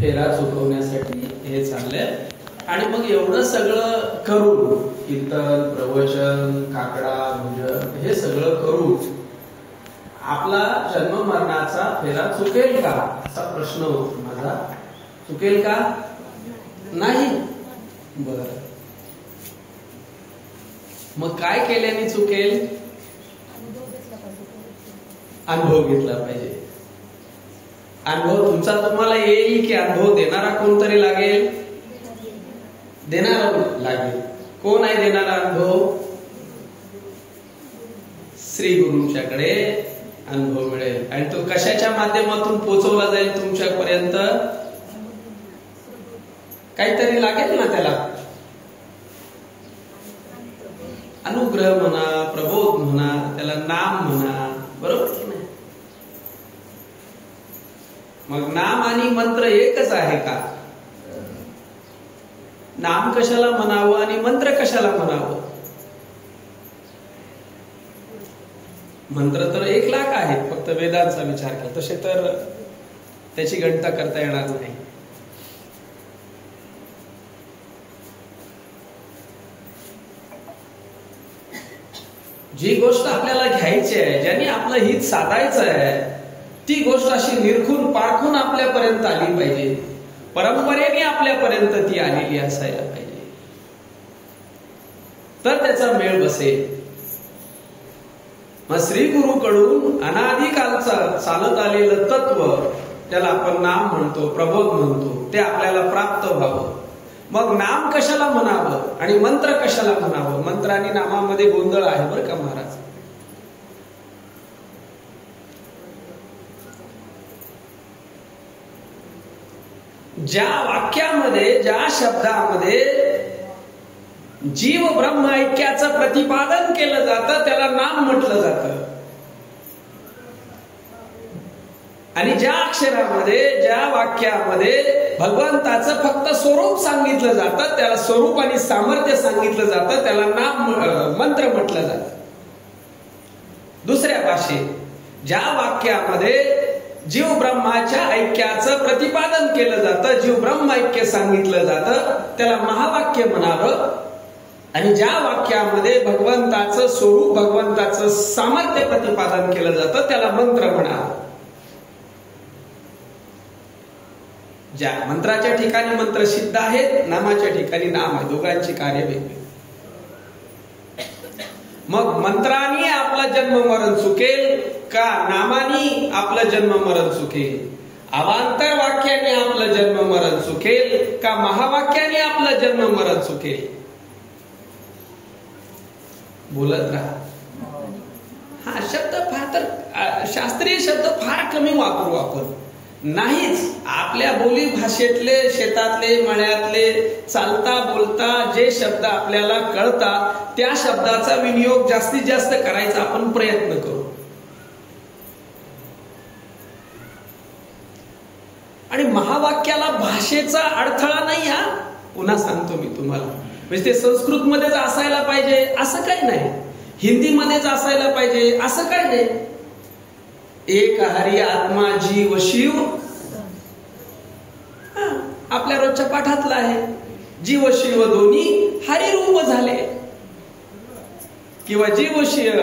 फेरा चुकवण्यासाठी हे चाललंय. आणि मग एवढं सगळं करून कीर्तन, प्रवचन, काकडा, भजन हे सगळं करून आपला जन्म मरणाचा फेरा चुकेल का असा प्रश्न होतो माझा. चुकेल का? नाही. बर, मग काय केल्याने चुकेल? अनुभव घेतला पाहिजे. अनुभव तुमचा तुम्हाला येईल की अनुभव देणारा कोणतरी लागेल? देणारा लागेल. कोण आहे देणारा अनुभव? श्री गुरूंच्याकडे अनुभव मिळेल. आणि तो कशाच्या माध्यमातून पोहोचवला जाईल तुमच्यापर्यंत? काहीतरी लागेल ना त्याला. अनुग्रह म्हणा, प्रबोध म्हणा, त्याला नाम म्हणा, बरोबर की नाही? मग नाम आणि मंत्र एकच आहे का? नाम कशाला म्हणावं आणि मंत्र कशाला म्हणावं? मंत्र तर 1,00,000 आहेत, फक्त वेदांचा विचार केला तसे तर त्याची गणना करता येणार नाही. जी गोष्ट आपल्याला घ्यायची आहे, ज्याने आपलं हित साधायचं आहे, ती गोष्ट अशी निरखून पारखून आपल्यापर्यंत आली पाहिजे. परंपरेने आपल्यापर्यंत ती आलेली असायला पाहिजे, तर त्याचा मेळ बसेल. मग श्री गुरुकडून अनादिकालचं चालत आलेलं तत्व, त्याला आपण नाम म्हणतो, प्रबोध म्हणतो, ते आपल्याला प्राप्त व्हावं. मग नाम कशाला म्हणावं आणि मंत्र कशाला म्हणावं? मंत्र आणि नामामध्ये गोंधळ आहे बरं का महाराज. ज्या वाक्यामध्ये, ज्या शब्दामध्ये जीव ब्रह्म ऐक्याचं प्रतिपादन केलं जातं त्याला नाम म्हटलं जातं. आणि ज्या अक्षरामध्ये, ज्या वाक्यामध्ये भगवंताचं फक्त स्वरूप सांगितलं जातं त्याला स्वरूप आणि सामर्थ्य सांगितलं जातं, त्याला नाम मंत्र म्हटलं जातं. दुसऱ्या भाषेत ज्या वाक्यामध्ये जीव ब्रह्माच्या ऐक्याचं प्रतिपादन केलं जातं, जीव ब्रह्म ऐक्य सांगितलं जातं, त्याला महावाक्य म्हणावं. आणि ज्या वाक्यामध्ये भगवंताचं स्वरूप, भगवंताचं सामर्थ्य प्रतिपादन केलं जातं त्याला मंत्र म्हणावं. ज्या मंत्राच्या ठिकाणी मंत्र सिद्ध आहेत, नामाच्या ठिकाणी नाम आहे. दोघांची कार्य वेगळी. मग मंत्राने आपला जन्म मरण चुकेल का नामानी आपलं जन्म मरण चुकेल? अवांतर वाक्याने आपलं जन्म मरण चुकेल का महावाक्याने आपलं जन्म मरण चुकेल? बोलत राहा. हा शब्द फार तर शास्त्रीय शब्द फार कमी वापरू आपण. नाहीच. आपल्या बोली भाषेतले, शेतातले, मळ्यातले, चालता बोलता जे शब्द आपल्याला कळतात त्या शब्दाचा विनियोग जास्तीत जास्त करायचा आपण प्रयत्न करू. आणि महावाक्याला भाषेचा अडथळा नाही. हा पुन्हा सांगतो मी तुम्हाला. म्हणजे ते संस्कृत मध्येच असायला पाहिजे असं काही नाही, हिंदीमध्येच असायला पाहिजे असं काही नाही. एक हरी आत्मा जीव शिव आपल्या रोजच्या पाठातला आहे. जीव शिव दोन्ही हरिरूप झाले किंवा जीव शिव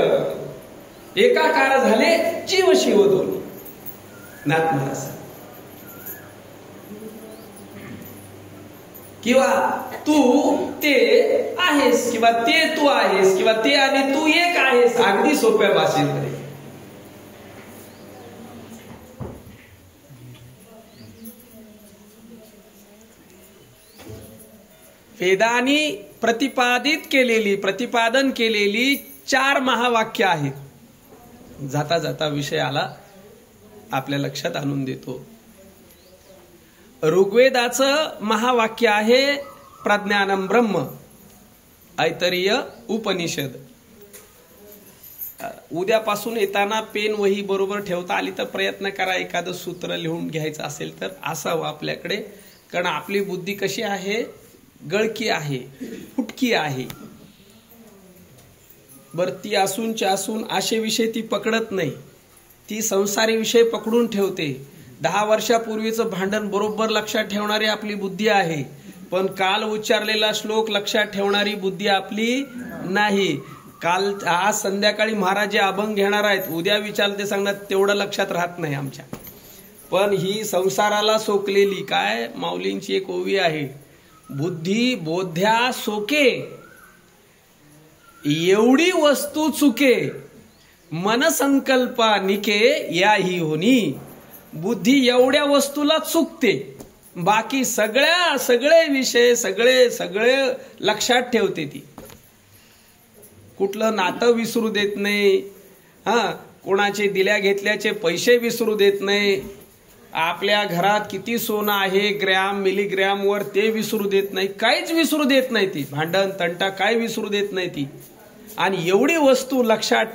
एकाकार झाले, जीव शिव दोन्ही नाथ महाराज. किंवा तू ते आहेस किंवा ते तू आहेस किंवा ते आणि तू एक आहेस, अगदी सोप्या भाषेमध्ये. वेदांनी प्रतिपादन केलेली 4 महावाक्य आहेत. जाता जाता विषय आला आपल्या लक्षात आणून देतो. ऋग्वेदाचं महावाक्य आहे प्रज्ञानम ब्रह्म. ऐतरीय उपनिषद. उद्यापासून येताना पेन वही बरोबर ठेवता आली तर प्रयत्न करा, एखादं सूत्र लिहून घ्यायचं असेल तर असावं आपल्याकडे. कारण आपली बुद्धी कशी आहे, गळकी आहे, फुटकी आहे. बर, ती असून असे विषय ती पकडत नाही. ती संसारी विषय पकडून ठेवते. 10 वर्षापूर्वीचं भांडण बरोबर लक्षात ठेवणारी आपली बुद्धी आहे, पण काल उच्चारलेला श्लोक लक्षात ठेवणारी बुद्धी आपली नाही. काल आज संध्याकाळी महाराज जे अभंग घेणार आहेत, उद्या विचारते सांगणार, तेवढं लक्षात राहत नाही आमच्या. पण ही संसाराला सोकलेली काय माऊलींची एक ओवी आहे, बुद्धी बोध्या सोके एवढी वस्तू चुके, मनसंकल्पा निके याही होनी. बुद्धी एवढ्या वस्तूला चुकते, बाकी सगळे विषय सगळे लक्षात ठेवते. ती कुठलं नातं विसरू देत नाही, कोणाचे दिल्या घेतल्याचे पैसे विसरू देत नाही, आपल्या घरात किती सोनं आहे ग्रॅम मिलीग्रॅम वर ते विसरू देत नाही, काहीच विसरू देत नाही ती. भांडण तंटा काय विसरू देत नाही ती. आणि एवढी वस्तू लक्षात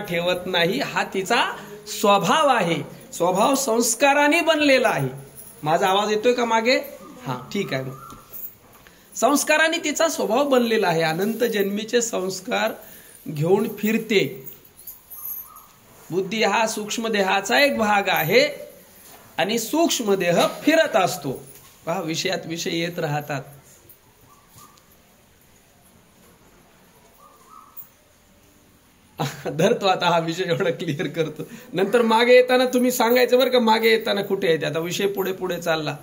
ठेवत नाही, हा तिचा स्वभाव आहे. स्वभाव संस्काराने बनलेला आहे. माझा आवाज येतोय का मागे? हा, ठीक आहे. संस्काराने तिचा स्वभाव बनलेला आहे. अनंत जन्मीचे संस्कार घेऊन फिरते. बुद्धी हा सूक्ष्म देहाचा एक भाग आहे आणि सूक्ष्म देह फिरत असतो. पहा, विषयात विषय येत राहतात. धरतो आता हा विषय एवढा क्लिअर करतो, नंतर मागे येताना तुम्ही सांगायचं बरं का, मागे येताना कुठे येते. आता विषय पुढे पुढे चालला.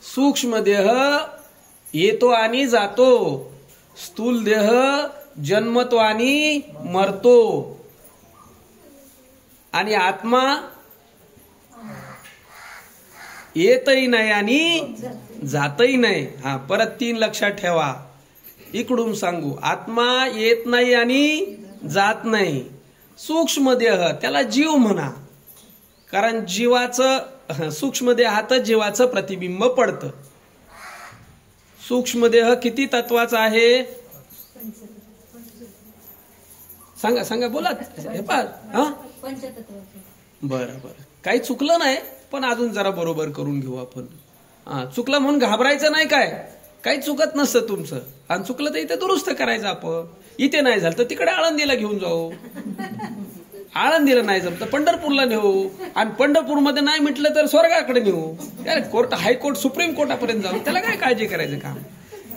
सूक्ष्म देह येतो आणि जातो, स्थूल देह जन्मतो आणि मरतो, आणि आत्मा येतही नाही आणि जातही नाही. हा, परत 3 लक्षात ठेवा. इकडून सांगू, आत्मा येत नाही आणि जात नाही. सूक्ष्म देह त्याला जीव म्हणा, कारण जीवाचं सूक्ष्म देहातच जीवाचं प्रतिबिंब पडतं. सूक्ष्म देह किती तत्वाचा आहे सांगा बोला. बरं, काही चुकलं नाही, पण अजून जरा बरोबर करून घेऊ आपण. चुकलं म्हणून घाबरायचं नाही, काही चुकत नसतं तुमचं. आणि चुकलं तर इथे दुरुस्त करायचं आपण. इथे नाही झालं तर तिकडे आळंदीला घेऊन जाऊ, आळंदीला नाही जमतं पंढरपूरला नेऊ, आणि पंढरपूरमध्ये नाही म्हटलं तर स्वर्गाकडे नेऊ. कोर्ट, हायकोर्ट, सुप्रीम कोर्टापर्यंत जाऊ. त्याला काय काळजी करायचं काम.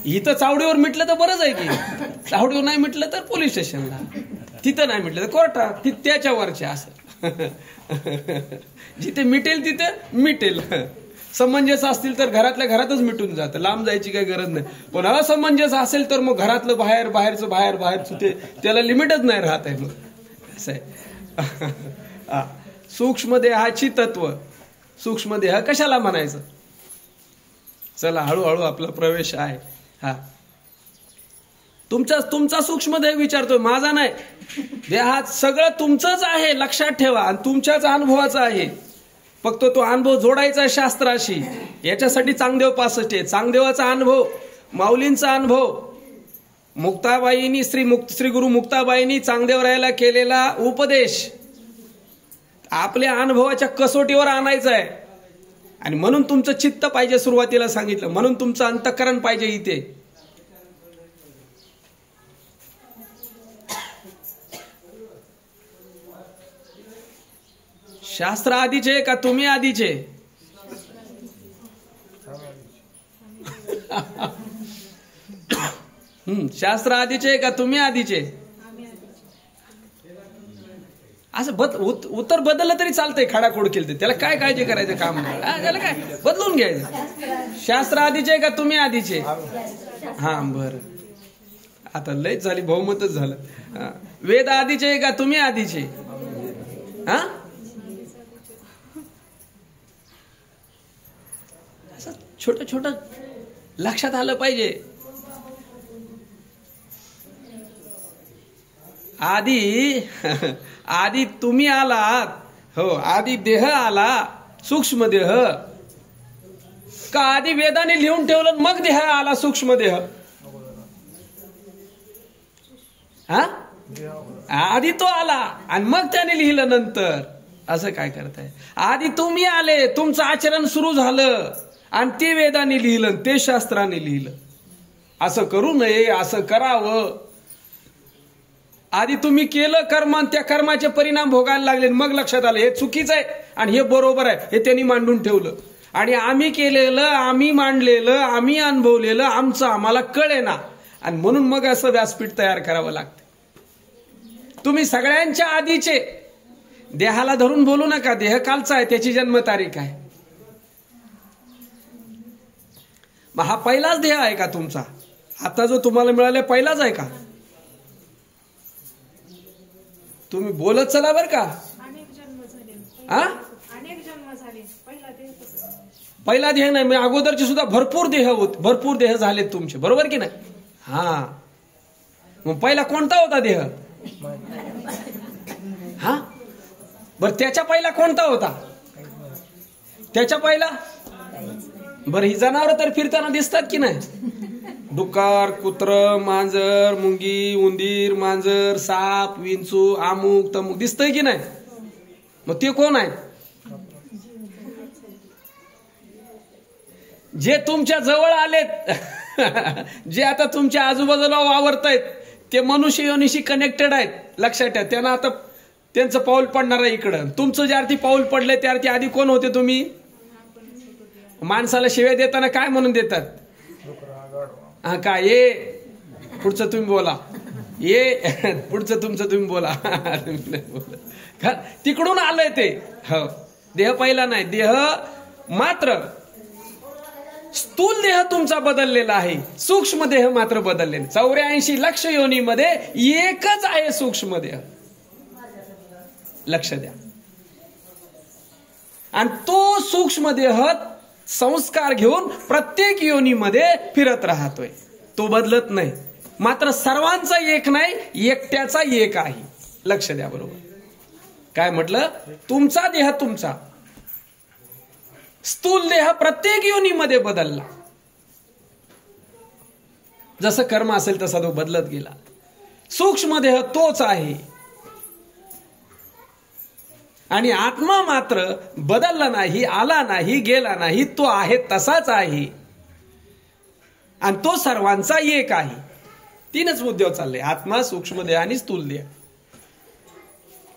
इथं चावडीवर मिटलं तर बरंच आहे की, चावडीवर नाही मिटलं तर पोलीस स्टेशनला, तिथं नाही मिटलं तर कोर्टात, त्याच्यावरच्या. असं जिथे मिटेल तिथे मिटेल. समंजस असतील तर घरातल्या घरातच मिटून जातं, लांब जायची काही गरज नाही. पण असमंजस असेल तर मग घरातलं बाहेर, बाहेरचं बाहेरचं, त्याला लिमिटच नाही राहत आहे. मग असं आहे. सूक्ष्म देहाची तत्व. सूक्ष्म देह कशाला म्हणायचं? चला, हळूहळू आपला प्रवेश आहे. हा, तुमचा सूक्ष्म देह विचारतोय, माझा नाही. देहात सगळं तुमचंच आहे, लक्षात ठेवा, आणि तुमच्याच अनुभवाचा आहे. फक्त तो अनुभव जोडायचा शास्त्राशी. याच्यासाठी चांगदेव 65 आहे. चांगदेवाचा अनुभव, माऊलींचा अनुभव, मुक्ताबाईंनी श्री गुरु मुक्ताबाईंनी चांगदेवरायाला केलेला उपदेश आपल्या अनुभवाच्या कसोटीवर आणायचा आहे. आणि म्हणून तुमचं चित्त पाहिजे, सुरुवातीला सांगितलं, म्हणून तुमचं अंतःकरण पाहिजे इथे. शास्त्र आधीचे का तुम्ही आधीचे? शास्त्र आधीचे का तुम्ही आधीचे? असं उत्तर बदललं तरी चालतंय. खाडाखोड केलं त्याला काय काळजी करायचं काम नाही. त्याला काय बदलून घ्यायचं. शास्त्र आधीचे का तुम्ही आधीचे? हा, बरं, आता लयच झाली, बहुमतच झालं. वेद आधीचे का तुम्ही आधीचे? हा, छोटं छोटं लक्षात आलं पाहिजे. आधी तुम्ही आलात. हो, आधी देह आला, सूक्ष्म देह. का आधी वेदाने लिहून ठेवलं मग देह आला सूक्ष्म देह? हा, आधी तो आला आणि मग त्याने लिहिलं नंतर. असं काय करताय? आधी तुम्ही आले, तुमचं आचरण सुरू झालं, आणि ते वेदाने लिहिलं, ते शास्त्राने लिहिलं. असं करू नये, असं करावं. आधी तुम्ही केलं कर्म, त्या कर्माचे परिणाम भोगायला लागले, मग लक्षात आलं हे चुकीचं आहे, आणि हे बरोबर आहे हे त्यांनी मांडून ठेवलं आणि आम्ही केलेलं, आम्ही मांडलेलं, आम्ही अनुभवलेलं आमचं आम्हाला कळेना आणि म्हणून मग असं व्यासपीठ तयार करावं लागतं. तुम्ही सगळ्यांच्या आधीचे देहाला धरून बोलू नका. देह कालचा आहे, त्याची जन्मतारीख आहे. मग हा पहिलाच देह आहे का तुमचा? आता जो तुम्हाला मिळाला पहिलाच आहे का? तुम्ही बोलत चला बर का. पहिला देह नाही, मी अगोदरचे सुद्धा भरपूर देह होते, भरपूर देह झालेत तुमचे, बरोबर की नाही? हा, मग पहिला कोणता होता देह? हा, बर त्याच्या पहिला कोणता होता? त्याच्या पहिला बरं, ही जनावर तर फिरताना दिसतात की नाही? डुक्कर, कुत्र, मांजर, मुंगी, उंदीर, मांजर, साप, विंचू, अमुक तमुक दिसतंय की नाही? मग ते कोण आहेत? जे तुमच्या जवळ आलेत जे आता तुमच्या आजूबाजूला वावरतायत ते मनुष्य योनीशी कनेक्टेड आहेत. लक्षात ठेवा. त्यांना आता त्यांचं पाऊल पडणार आहे इकडं. तुमचं ज्यार्थी पाऊल पडलंय त्यार्थी आधी कोण होते तुम्ही? माणसाला शिव्या देताना काय म्हणून देतात? हा का, ये पुढचं तुम्ही बोला, ये पुढचं तुमचं तुम्ही बोला. तिकडून आलंय ते. हो, देह पहिला नाही. देह मात्र स्थूल देह तुमचा बदललेला आहे, सूक्ष्म देह मात्र बदललेला. 84 लक्ष योनीमध्ये एकच आहे सूक्ष्म देह. लक्ष द्या. आणि तो सूक्ष्म देह संस्कार घेऊन प्रत्येक योनीमध्ये फिरत राहतोय, तो बदलत नाही. मात्र सर्वांचा एक नाही, एकट्याचा एक आहे. लक्ष द्या. बरोबर काय म्हटलं? तुमचा देह तुमचा स्थूल देह प्रत्येक योनीमध्ये बदलला. जसं कर्म असेल तसा तो बदलत गेला. सूक्ष्म देह तोच आहे आणि आत्मा मात्र बदलला नाही, आला नाही, गेला नाही, तो आहे तसाच आहे आणि तो सर्वांचा एक आहे. तीनच मुद्दे चालले: आत्मा, सूक्ष्म देह आणि स्थूल देह.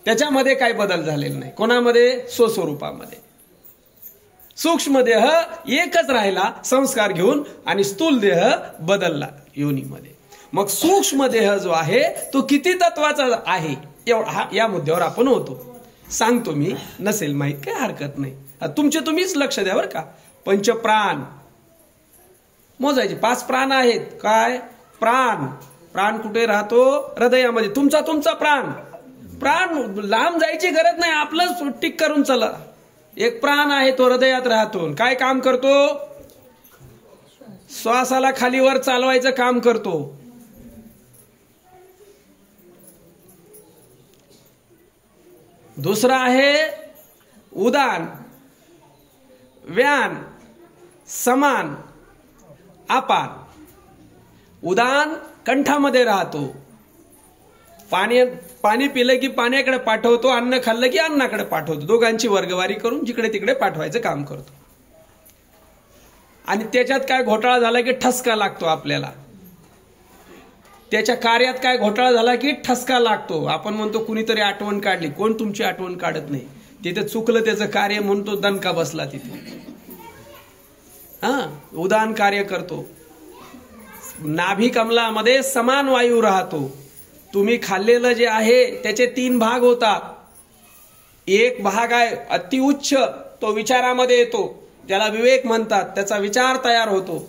त्याच्यामध्ये काय बदल झालेला नाही कोणामध्ये? स्वस्वरूपामध्ये. सूक्ष्म देह एकच राहिला संस्कार घेऊन आणि स्थूल देह बदलला योनीमध्ये. मग सूक्ष्म देह जो आहे तो किती तत्वाचा आहे एवढा या मुद्द्यावर आपण होतो. सांगतो मी, नसेल माहित काय हरकत नाही. तुमचे तुम्हीच लक्ष द्या बरं का. पंचप्राण मोजायचे. 5 प्राण आहेत. काय प्राण? प्राण कुठे राहतो? हृदयामध्ये. तुमचा प्राण. प्राण लांब जायची गरज नाही, आपलं टिक करून चला. एक प्राण आहे, तो हृदयात राहतो. काय काम करतो? श्वासाला खालीवर चालवायचं काम करतो. दुसरा आहे उदान, व्यान, समान, अपान. उदान कंठामध्ये राहतो. पाणी पिलं की पाण्याकडे पाठवतो, अन्न खाल्लं की अन्नाकडे पाठवतो. दोघांची वर्गवारी करून जिकडे तिकडे पाठवायचं काम करतो. आणि त्याच्यात काय घोटाळा झाला की ठसका लागतो आपल्याला. त्याच्या कार्यात काय घोटाळा झाला की ठसका लागतो. आपण म्हणतो कुणीतरी आठवण काढली. कोण तुमची आठवण काढत नाही. तिथे चुकलं त्याचं कार्य म्हणतो दणका बसला तिथे. उदान कार्य करतो. नाभी कमलामध्ये समान वायू राहतो. तुम्ही खाल्लेलं जे आहे त्याचे 3 भाग होतात. एक भाग आहे अतिउच्च, तो विचारामध्ये येतो, त्याला विवेक म्हणतात. त्याचा विचार तयार होतो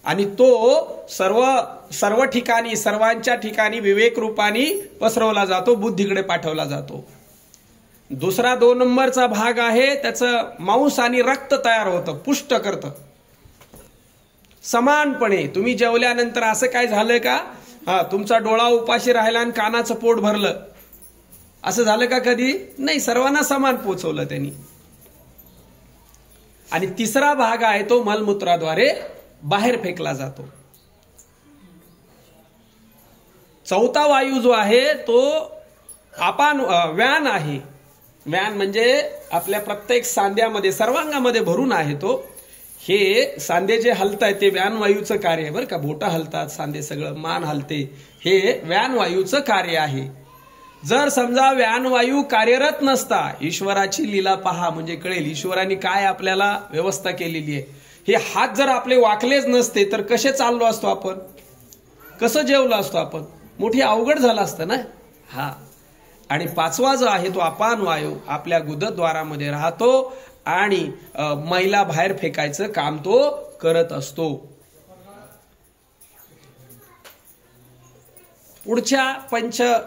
आणि तो सर्व ठिकाणी, सर्वांच्या ठिकाणी विवेक रूपाने पसरवला जातो, बुद्धीकडे पाठवला जातो. दुसरा 2 नंबरचा भाग आहे, त्याचं मांस आणि रक्त तयार होतं, पुष्ट करतं समानपणे. तुम्ही जेवल्यानंतर असं काय झालं का? तुमचा डोळा उपाशी राहिला आणि कानाचं पोट भरलं, असं झालं का कधी? नाही. सर्वांना समान पोचवलं त्यांनी. आणि तिसरा भाग आहे तो मलमूत्राद्वारे बाहेर फेकला जातो. चौथा वायू जो आहे तो अपान व्यान आहे. व्यान म्हणजे आपल्या प्रत्येक सांध्यामध्ये, सर्वांगामध्ये भरून आहे तो. हे सांधे जे हलतायत ते व्यान वायूचं कार्य आहे बरं का. बोटं हलतात, सांधे सगळं, मान हलते, हे व्यान वायूचं कार्य आहे. जर समजा व्यानवायू कार्यरत नसता, ईश्वराची लीला पहा म्हणजे कळेल ईश्वराने काय आपल्याला व्यवस्था केलेली आहे. हे हात जर आपले वाकलेच नसते तर कसे चाललो असतो आपण, कसं जेवलो असतो आपण, मोठी अवघड झालं असतं ना. हा, आणि पाचवा जो आहे तो अपान वायू आपल्या गुदद्वारामध्ये राहतो आणि मैला बाहेर फेकायचं काम तो करत असतो. पुढच्या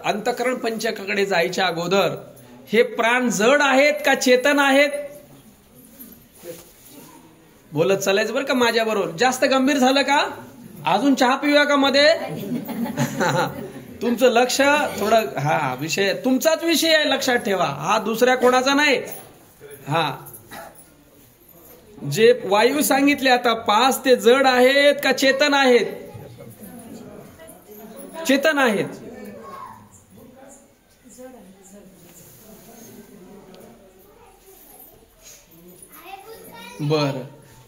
अंतःकरण पंचकाकडे जायच्या अगोदर हे प्राण जड आहेत का चेतन आहेत, बोलत चालायचं बरं का माझ्या बरोबर. जास्त गंभीर झालं का अजून चहा पिऊया का मध्ये? तुमचं लक्ष थोडं, हा विषय तुमचाच विषय आहे लक्षात ठेवा, हा दुसऱ्या कोणाचा नाही. हा, जे वायू सांगितले आता 5 ते जड आहेत का चेतन आहेत? चेतन आहेत. बर,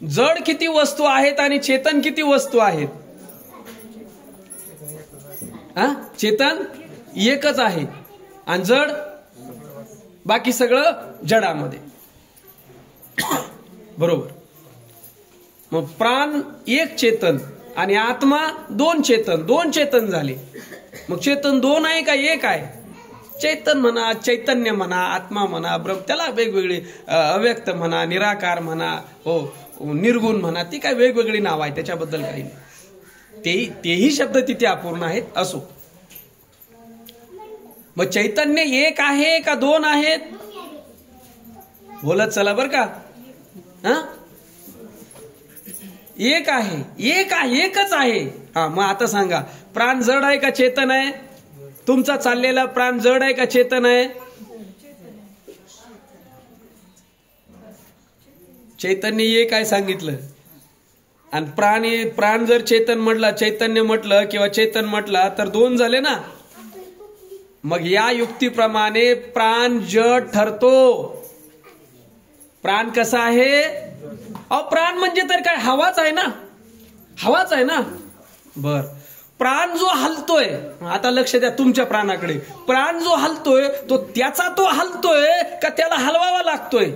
जड किती वस्तू आहेत आणि चेतन किती वस्तू आहेत? हा, चेतन एकच आहे आणि जड बाकी सगळं जडामध्ये. बरोबर. मग प्राण एक चेतन आणि आत्मा 2 चेतन, 2 चेतन झाले. मग चेतन 2 आहे का एक आहे? चैतन म्हणा, चैतन्य म्हणा, आत्मा म्हणा, ब्रह्म, त्याला वेगवेगळे अव्यक्त म्हणा, निराकार म्हणा, हो निर्गुण म्हणा, ती काय वेगवेगळी नाव आहे, त्याच्याबद्दल काही नाही. तेही शब्द तिथे अपूर्ण आहेत. असो, मग चैतन्य एक आहे का 2 आहेत? बोलत चला बर का. हा, एक आहे, एकच आहे. हा, मग आता सांगा, प्राण जड आहे का चेतन आहे? तुमचा चाललेला प्राण जड आहे का चेतन आहे? चैतन्य एक आहे सांगितलं, आणि प्राण जर चेतन म्हटला, चैतन्य म्हटलं किंवा चेतन म्हटला तर 2 झाले ना. मग या युक्तीप्रमाणे प्राण जड ठरतो. प्राण कसा आहे? अहो, प्राण म्हणजे तर काय, हवाच आहे ना, हवाच आहे ना. बर, प्राण जो हलतोय, आता लक्ष द्या तुमच्या प्राणाकडे. प्राण जो हलतोय तो त्याचा तो हलतोय का त्याला हलवावा लागतोय?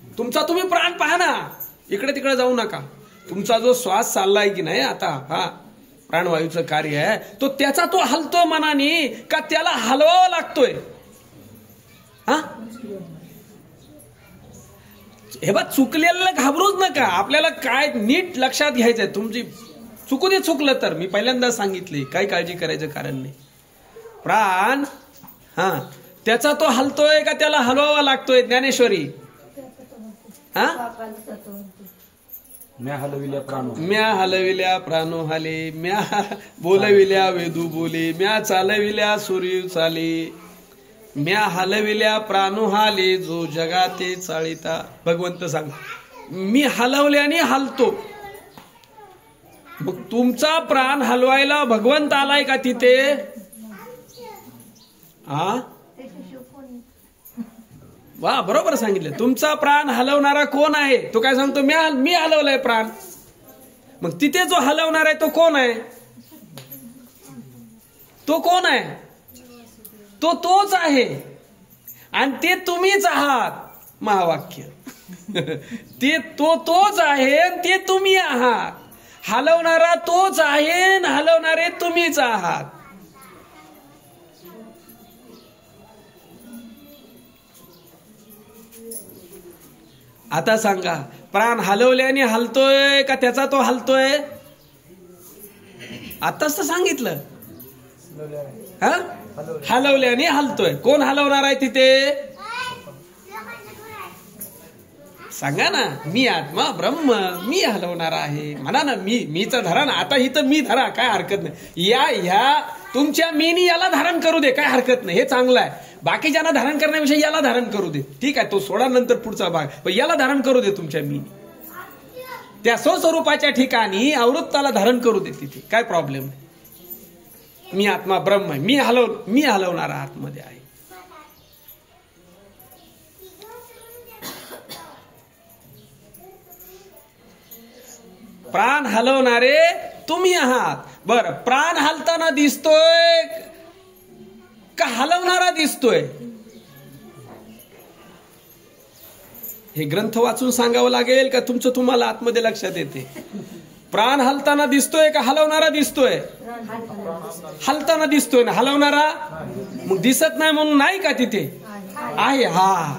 तुमचा तुम्ही प्राण पहा ना, इकडे तिकडे जाऊ नका. तुमचा जो श्वास चाललाय की नाही आता, हा प्राणवायूचं कार्य आहे, तो त्याचा तो हलतोय मनाने का त्याला हलवावा लागतोय? हा, हे बा, चुकलेलं घाबरूच नका. आपल्याला काय नीट लक्षात घ्यायचंय, तुमची चुकू दे, चुकलं तर मी पहिल्यांदा सांगितले, काही काळजी करायचं कारण नाही. प्राण हा त्याचा तो हलतोय का त्याला हलवावा लागतोय? ज्ञानेश्वरी, हा, म्या हलविल्या प्राणो हाले, म्या बोलविल्या वेदू बोले, म्या चालविल्या सूर्य चाले, म्या हलविल्या प्राणो हाले, जो जगाते चाळिता. भगवंत सांग, मी हलवल्याने हलतो. मग तुमचा प्राण हलवायला भगवंत आलाय का तिथे? हा, वा, बरोबर सांगितलं. तुमचा प्राण हलवणारा कोण आहे? तो काय सांगतो? मी हलवलाय प्राण. मग तिथे जो हलवणार आहे तो कोण आहे? तो कोण आहे? तो तोच आहे, आणि ते तुम्हीच आहात. महावाक्य. ते तोच आहे, ते तुम्ही आहात. हलवणारा तोच आहे, हलवणारे तुम्हीच आहात. आता सांगा, प्राण हलवल्याने हलतोय का त्याचा तो हलतोय? आताच तर सांगितलं, हा, हलवल्याने हलतोय. कोण हलवणार आहे तिथे? सांगा ना. मी आत्मा ब्रह्म, मी हलवणार आहे म्हणा ना. मीचं धरा ना. आता इथं मी धरा, काय हरकत नाही. ह्या तुमच्या मीनी याला धारण करू दे, काय हरकत नाही, हे चांगलं आहे. बाकीच्यांना धारण करण्याविषयी याला धारण करू दे, ठीक आहे, तो सोडा नंतर पुढचा भाग. पण याला धारण करू दे तुमच्या मीनी. त्या स्वस्वरूपाच्या ठिकाणी आवृत्ताला धारण करू दे, तिथे काय प्रॉब्लेम नाही. मी आत्मा ब्रह्म आहे, मी हलवणारा आतमध्ये आहे. प्राण हलवणारे तुम्ही आहात. बर, प्राण हलताना दिसतोय का हलवणारा दिसतोय? हे ग्रंथ वाचून सांगावं लागेल का तुमचं तुम्हाला आतमध्ये लक्षात येते? प्राण हलताना दिसतोय का हलवणारा दिसतोय? हलताना दिसतोय ना, हलवणारा मग दिसत नाही म्हणून नाही का तिथे आहे? हा,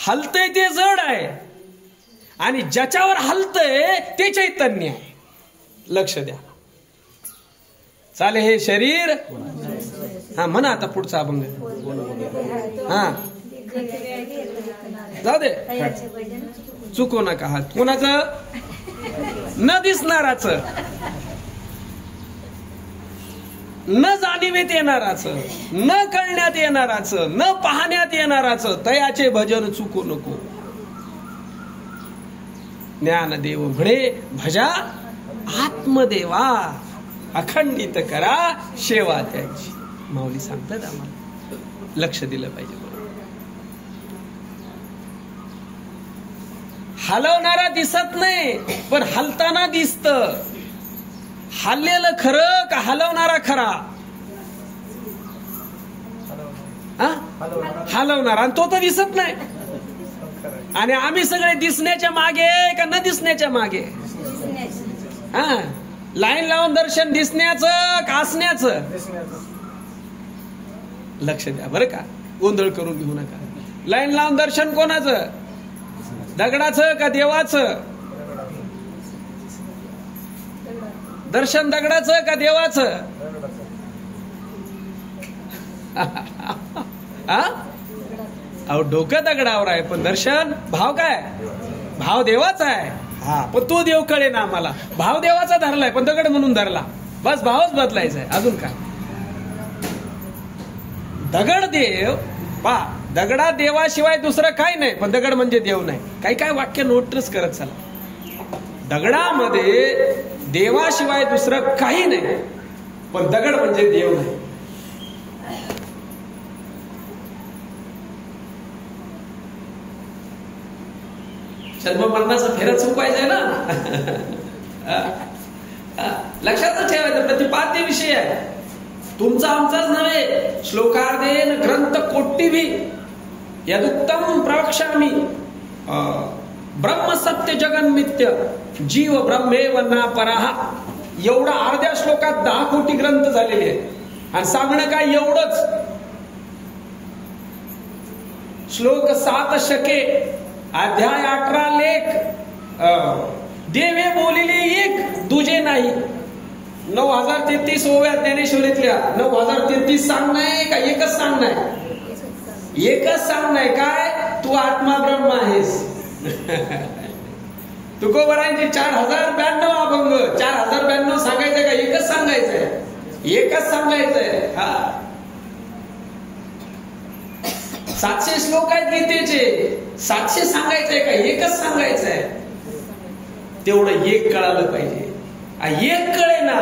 हलतय ते जड आहे आणि ज्याच्यावर हलतय ते चैतन्य आहे. लक्ष द्या. चाले हे शरीर. हा म्हणा आता पुढचा अभंग. हा जाऊ दे, चुकू नका हात. कोणाचं? न दिसणाराच, न जाणीवेत येणाराच, न कळण्यात येणाराच, न पाहण्यात येणाराच तयाचे भजन चुकू नको. ज्ञानदेव म्हणे भजा आत्मदेवा, अखंडित करा सेवा त्याची. माऊली सांगतात आम्हाला, लक्ष दिलं पाहिजे. हलवणारा दिसत नाही पण हलताना दिसत. हललेलं खरं का हलवणारा खरा? हलवणारा, आणि तो तर दिसत नाही. आणि आम्ही सगळे दिसण्याच्या मागे का न दिसण्याच्या मागे? हा, लाईन लावून दर्शन दिसण्याचं का असण्याचं? लक्ष द्या बरं का, गोंधळ करून घेऊ नका. लाईन लावून दर्शन कोणाचं? दगडाचं का देवाचं? दर्शन दगडाचं का देवाचं? अहो डोकं दगडावर आहे पण दर्शन भाव काय? भाव देवाचा आहे. हा, पण तो देव कळे ना आम्हाला. भाव देवाचा धरलाय पण दगड म्हणून धरला. बस भावच बदलायचा आहे, अजून काय? दगड देव पा, दगडा देवाशिवाय दुसरं काही नाही पण दगड म्हणजे देव नाही. काही काय वाक्य नोटच करत चला. दगडामध्ये देवाशिवाय दुसरं काही नाही पण दगड म्हणजे देव नाही. जन्म मरणाचा फेरा चुकवायचा ना. लक्षातच ठेवायचं, प्रतिपाद्य विषय आहे तुमचा आमचाच नव्हे. श्लोकार्धेन ग्रंथ कोट्टिभी यदुक्तम प्रवक्ष्यामि ब्रह्म सत्य जगन मिथ्य जीव ब्रह्मेव ना पराह. एवढा अर्ध्या श्लोकात 10 कोटी ग्रंथ झालेले आहेत आणि सांगणं काय एवढंच. श्लोक 7 शके, अध्याय 18 लेख, देवे बोलिले एक दुजे नाही. 9033 ओव्या ज्ञानेश्वरीतल्या 9033 सांगणं का एकच सांगणं? एकच सांगणं काय? तू आत्मा ब्रह्म आहेस. तुकोबरांचे 4092 अभंग, 4092 सांगायचंय का एकच सांगायचंय? एकच सांगायचंय. हा, 700 श्लोक आहेत गीतेचे, 700 सांगायचंय का एकच सांगायचंय? तेवढं एक कळालं पाहिजे. एक कळे ना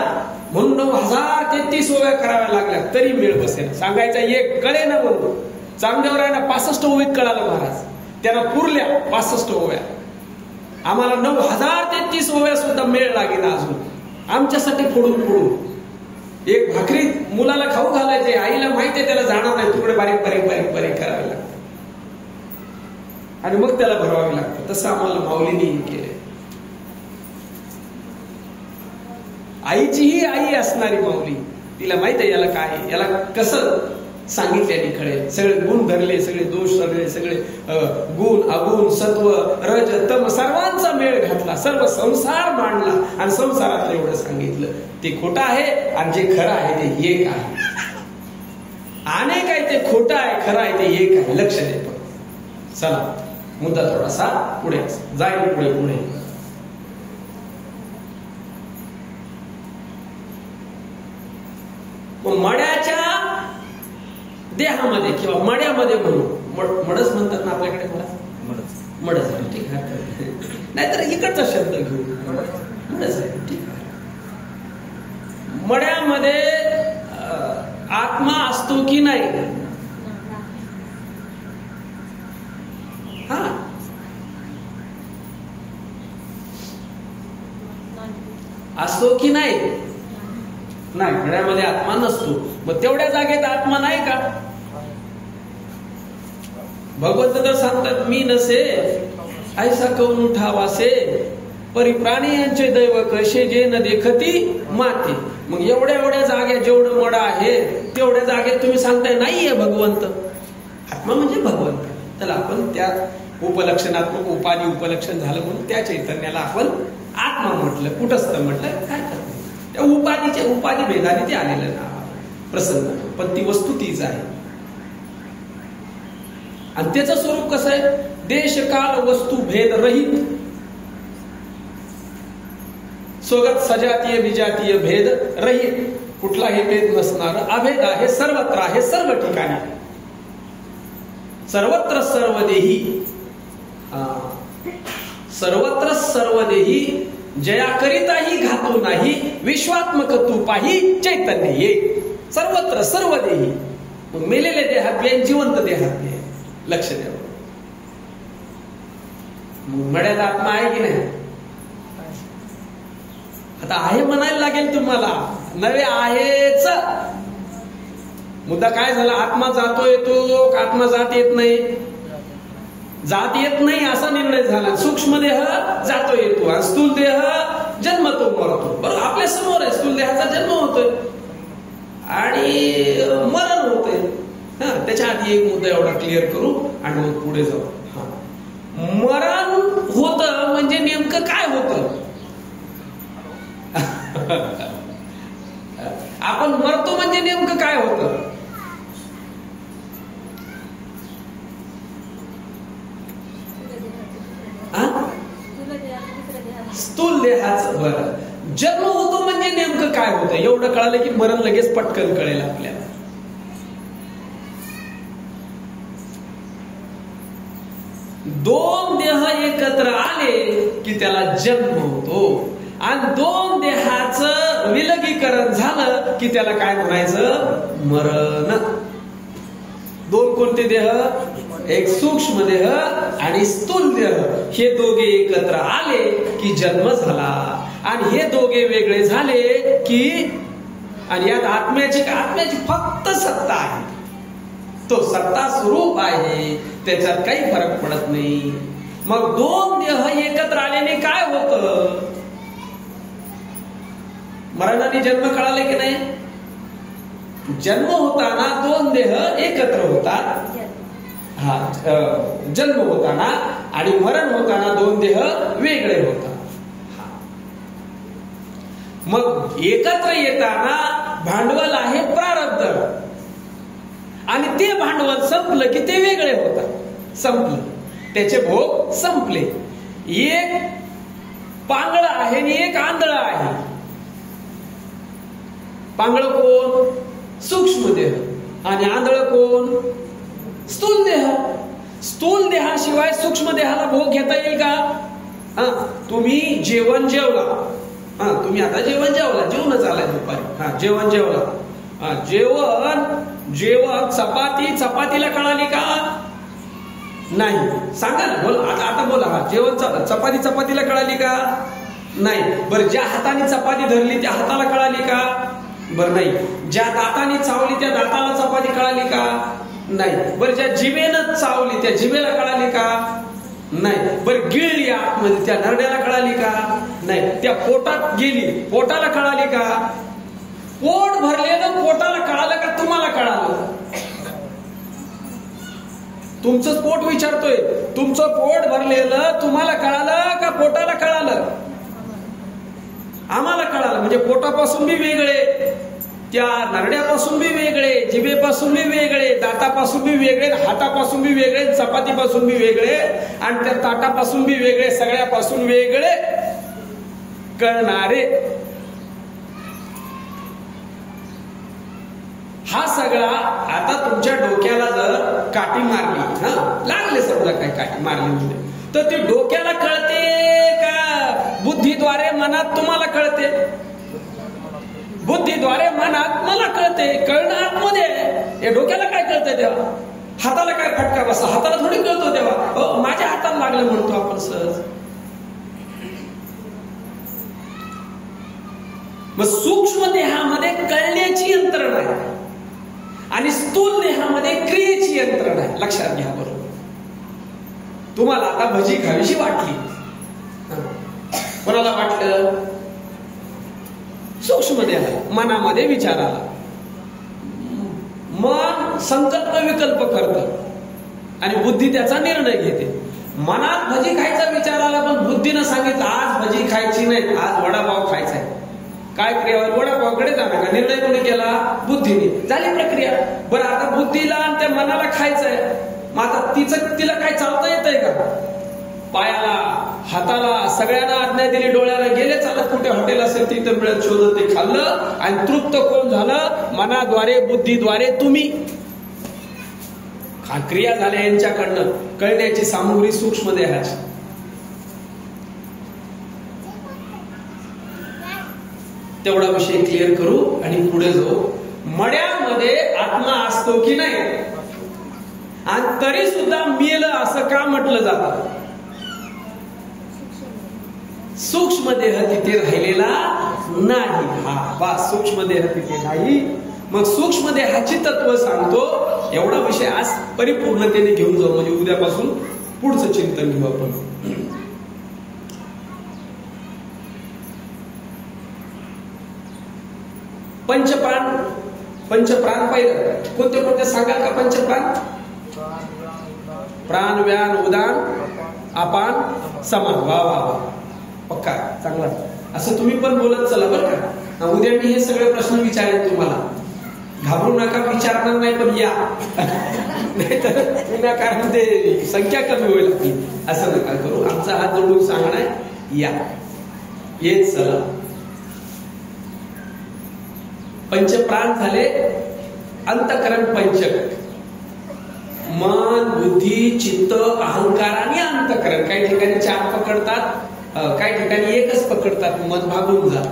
म्हणून 9033 ओव्या कराव्या लागल्या तरी मिळ बसेल. सांगायचा एक कळे ना म्हणून. चांगदेवरायांना 65 ओवीत कळालं महाराज, त्यांना पुरल्या 65 ओव्या. आम्हाला 9033 ओव्या सुद्धा मेळ लागेना अजून. आमच्यासाठी फोडून फोडून एक भाकरी मुलाला खाऊ घालायचे, आईला माहितीये त्याला जाणार नाही, तुकडे बारीक बारीक बारीक बारीक करावे लागतात आणि मग त्याला भरवावे लागतं. तसं आम्हाला माऊलींनी केलं. आईचीही आई असणारी माऊली, तिला माहित आहे याला काय, याला कसं सांगितल्याने कळेल. सगळे गुण धरले, सगळे दोष धरले, सगळे गुण अगुण सत्व रज तम सर्वांचा मेळ घातला, सर्व संसार मांडला आणि संसारात एवढं सांगितलं. ते खोटं आहे आणि जे खरं आहे ते एक आहे. अनेक आहे ते खोटं आहे, खरं आहे ते एक आहे. लक्ष दे. चला मुद्दा थोडासा पुढे जाईल, पुढे पुढे. मड्याच्या देहामध्ये किंवा मड्यामध्ये म्हणू, मडच म्हणतात ना आपल्याकडे, मडच आहे, ठीक आहे. नाहीतर इकडचा शब्द घेऊ, मडच आहे, ठीक आहे. मड्यामध्ये आत्मा असतो की नाही? हा, असतो की नाही? नाही, घड्यामध्ये आत्मा नसतो. मग तेवढ्या जागेत आत्मा नाही का? भगवंत तर सांगतात, मी नसे ऐसा कौन उठावासे, परी प्राणी यांचे दैव कसे जे न देखती माते. मग एवढ्या जागेत जेवढं मड आहे तेवढ्या जागेत तुम्ही सांगताय नाहीये भगवंत. आत्मा म्हणजे भगवंत. तर आपण त्या उपलक्षणात्मक उपाधी उपलक्षण झालं म्हणून त्या चैतन्याला आपण आत्मा म्हटलं, कुटस्थ म्हटलं, काय करतो. त्या उपाधी भेदाने ते आलेलं ना प्रसंग, पण ती वस्तू तीच आहे. आणि त्याचं स्वरूप कसं आहे? देश काल वस्तू भेद रहित, स्वगत सजातीय विजातीय भेद रहित, कुठलाही भेद नसणार अभेद आहे, सर्वत्र आहे, सर्व ठिकाणी आहे, सर्वत्र सर्वदेही. सर्वत्र सर्वदेही जया करिताही घातो नाही, विश्वात्मक तू पाही चैतन्य ये. सर्वत्र सर्वदेही. मेलेले देहातले जिवंत देहातले, लक्ष द्या. मड्यात आत्मा आहे की नाही? आता आहे म्हणायला लागेल तुम्हाला, नवे आहेच. मुद्दा काय झाला? आत्मा जातो येतो का आत्मा जात येत नाही? जात येत नाही असा निर्णय झाला. सूक्ष्म देह जातो येतो आणि स्थूल देह जन्मतो मरतो. बरोबर, आपल्या समोर आहे. स्थूल देहाचा जन्म होतोय आणि मरण होतंय. त्याच्या आधी एक मुद्दा एवढा क्लिअर करू आणि मग पुढे जाऊ. मरण होत म्हणजे नेमकं काय होतं? आपण मरतो म्हणजे नेमकं काय होतं? स्थूल देहाचं. बरं, जन्म होतो म्हणजे नेमकं काय होतं? एवढं कळालं की मरण लगेच पटकन कळेल आपल्याला. दोन देह एकत्र आले की त्याला जन्म होतो आणि दोन देहाचं विलगीकरण झालं की त्याला काय म्हणायचं? मरण. दोन कोणते देह? एक सूक्ष्म देह आणि स्थूल देह. हे दोघे एकत्र आले की जन्म झाला आणि हे दोघे वेगळे झाले की, आणि यात आत्म्याची फक्त सत्ता आहे. तो सत्ता स्वरूप आहे, त्याच्यात काही फरक पडत नाही. मग दोन देह एकत्र आल्याने काय होतं? मरणाने जन्म कळाले की नाही? जन्म होताना दोन देह एकत्र होतात. जन्म होताना आणि मरण होताना दोन देह वेगळे होतात. मग एकत्र येताना भांडवल आहे प्रारब्ध, आणि ते भांडवल संपलं की ते वेगळे होतात. संपलं, त्याचे भोग संपले. एक पांगळ आहे आणि एक आंधळ आहे. पांगळ कोण? सूक्ष्म देह. आणि आंधळ कोण? स्थूल देह. स्थूल देहाशिवाय सूक्ष्म देहाला भोग घेता येईल का? तुम्ही जेवण जेवला, तुम्ही आता जेवण जेवला, जेवणच आलाय दुपारी, जेवण जेवला, जेवण चपातीला कळाली का? नाही. सांगा ना, बोला आता बोला. जेवण चपातीला कळाली का? नाही. बरं, ज्या हाताने चपाती धरली त्या हाताला कळाली का? बरं, नाही. ज्या दाताने चावली त्या दाताला चपाती कळाली का? नाही. बरं, ज्या जिभेनं चावली त्या जिभेला कळाली का? नाही. बरं, गिळली आतमध्ये त्या नरड्याला कळाली का? नाही. त्या पोटात गेली, पोटाला कळाली का? पोट भरलेलं पोटाला कळालं का तुम्हाला कळालं? तुमचं पोट विचारतोय, तुमचं पोट भरलेलं तुम्हाला कळालं का पोटाला कळालं? आम्हाला कळालं. म्हणजे पोटापासून बी वेगळे, त्या नरड्यापासून बी वेगळे, जिभेपासून बी वेगळे, दातापासून बी वेगळे, हातापासून बी वेगळे, चपातीपासून बी वेगळे, आणि त्या ताटापासून बी वेगळे, सगळ्यापासून वेगळे कळणारे. हा सगळा आता तुमच्या डोक्याला जर काठी मारली, लागले समजा काय काठी मारली म्हणजे, तर ती डोक्याला कळते का बुद्धीद्वारे मनात तुम्हाला कळते? बुद्धीद्वारे मनात मला कळते. कळणं आतमध्ये आहे. डोक्याला काय कळतंय तेव्हा? हाताला काय फटका बसला? हाताला थोडी कळतो तेव्हा. माझ्या हाताला लागलं म्हणतो आपण सहज. यंत्रणा आहे. लक्षात घ्या बरोबर. तुम्हाला आता भजी खावीशी वाटली, कोणाला वाटलं? सूक्ष्म देह, मनामध्ये विचार आला, मन संकल्प विकल्प करत आणि बुद्धी त्याचा निर्णय घेते. मनात भजी खायचा विचार आला, पण बुद्धीनं सांगितलं आज भजी खायची नाही, आज वडापाव खायचा आहे. काय क्रिया? वडापावकडे जाणार का? निर्णय कोणी केला? बुद्धीने. झाली प्रक्रिया. बरं, आता बुद्धीला आणि त्या मनाला खायचंय, मग आता तिला काय चालता येतंय का? पायाला, हाताला, सगळ्यांना आज्ञा दिली, डोळ्याला गेले चालत, कुठे हॉटेल असेल तिथं मिळत शोधत ते खाल्लं आणि तृप्त कोण झालं? मनाद्वारे, बुद्धीद्वारे तुम्ही. क्रिया झाल्या यांच्याकडनं. कळण्याची सामुग्री सूक्ष्म देहाची. तेवढा विषय क्लिअर करू आणि पुढे जाऊ. मड्यामध्ये आत्मा असतो की नाही, आणि तरी सुद्धा मेलं असं का म्हटलं जातं? सूक्ष्म देह तिथे राहिलेला नाही. हा बा, सूक्ष्म देह तिथे नाही. मग सूक्ष्म देहाची तत्व सांगतो. एवढा विषय आज परिपूर्णतेने घेऊन जाऊ, म्हणजे उद्यापासून पुढचं चिंतन घेऊ आपण. पंचप्राण, पंचप्राण पाहिलं. कोणते कोणते सांगाल का पंचप्राण? प्राण, व्यान, उदान, अपान, समान. वा वा वा, पक्का, चांगला. असं तुम्ही पण बोलत चला बरं का. उद्या मी हे सगळे प्रश्न विचारेन तुम्हाला. घाबरू नका, विचारणार नाही, पण या. नाहीतर विनाकारण ते संख्या कमी होईल आपली. असं नका करू. आमचा हात जोडून सांगणार, या, येत चला. पंचप्राण झाले. अंतकरण पंचक, मन, बुद्धी, चित्त, अहंकार आणि अंतकरण. काही ठिकाणी 4 पकडतात, काही ठिकाणी 1च पकडतात, मन भागून जात.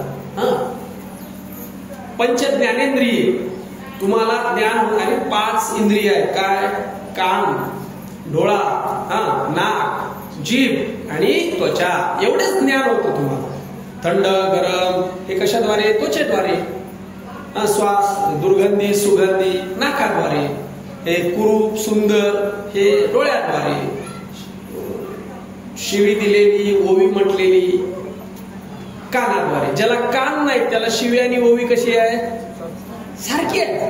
पंच ज्ञानेंद्रिय, तुम्हाला ज्ञान होणारी 5 इंद्रिय आहेत. काय? कान, डोळा, नाक, जीभ आणि त्वचा. एवढेच ज्ञान होतं तुम्हाला. थंड, गरम हे कशाद्वारे? त्वचेद्वारे. श्वास, दुर्गंधी, सुगंधी नाकाद्वारे. हे कुरूप, सुंदर हे डोळ्याद्वारे. शिवी दिलेली, ओवी म्हटलेली कानाद्वारे. ज्याला कान नाही त्याला शिवी आणि ओवी कशी आहे? सारखी आहे.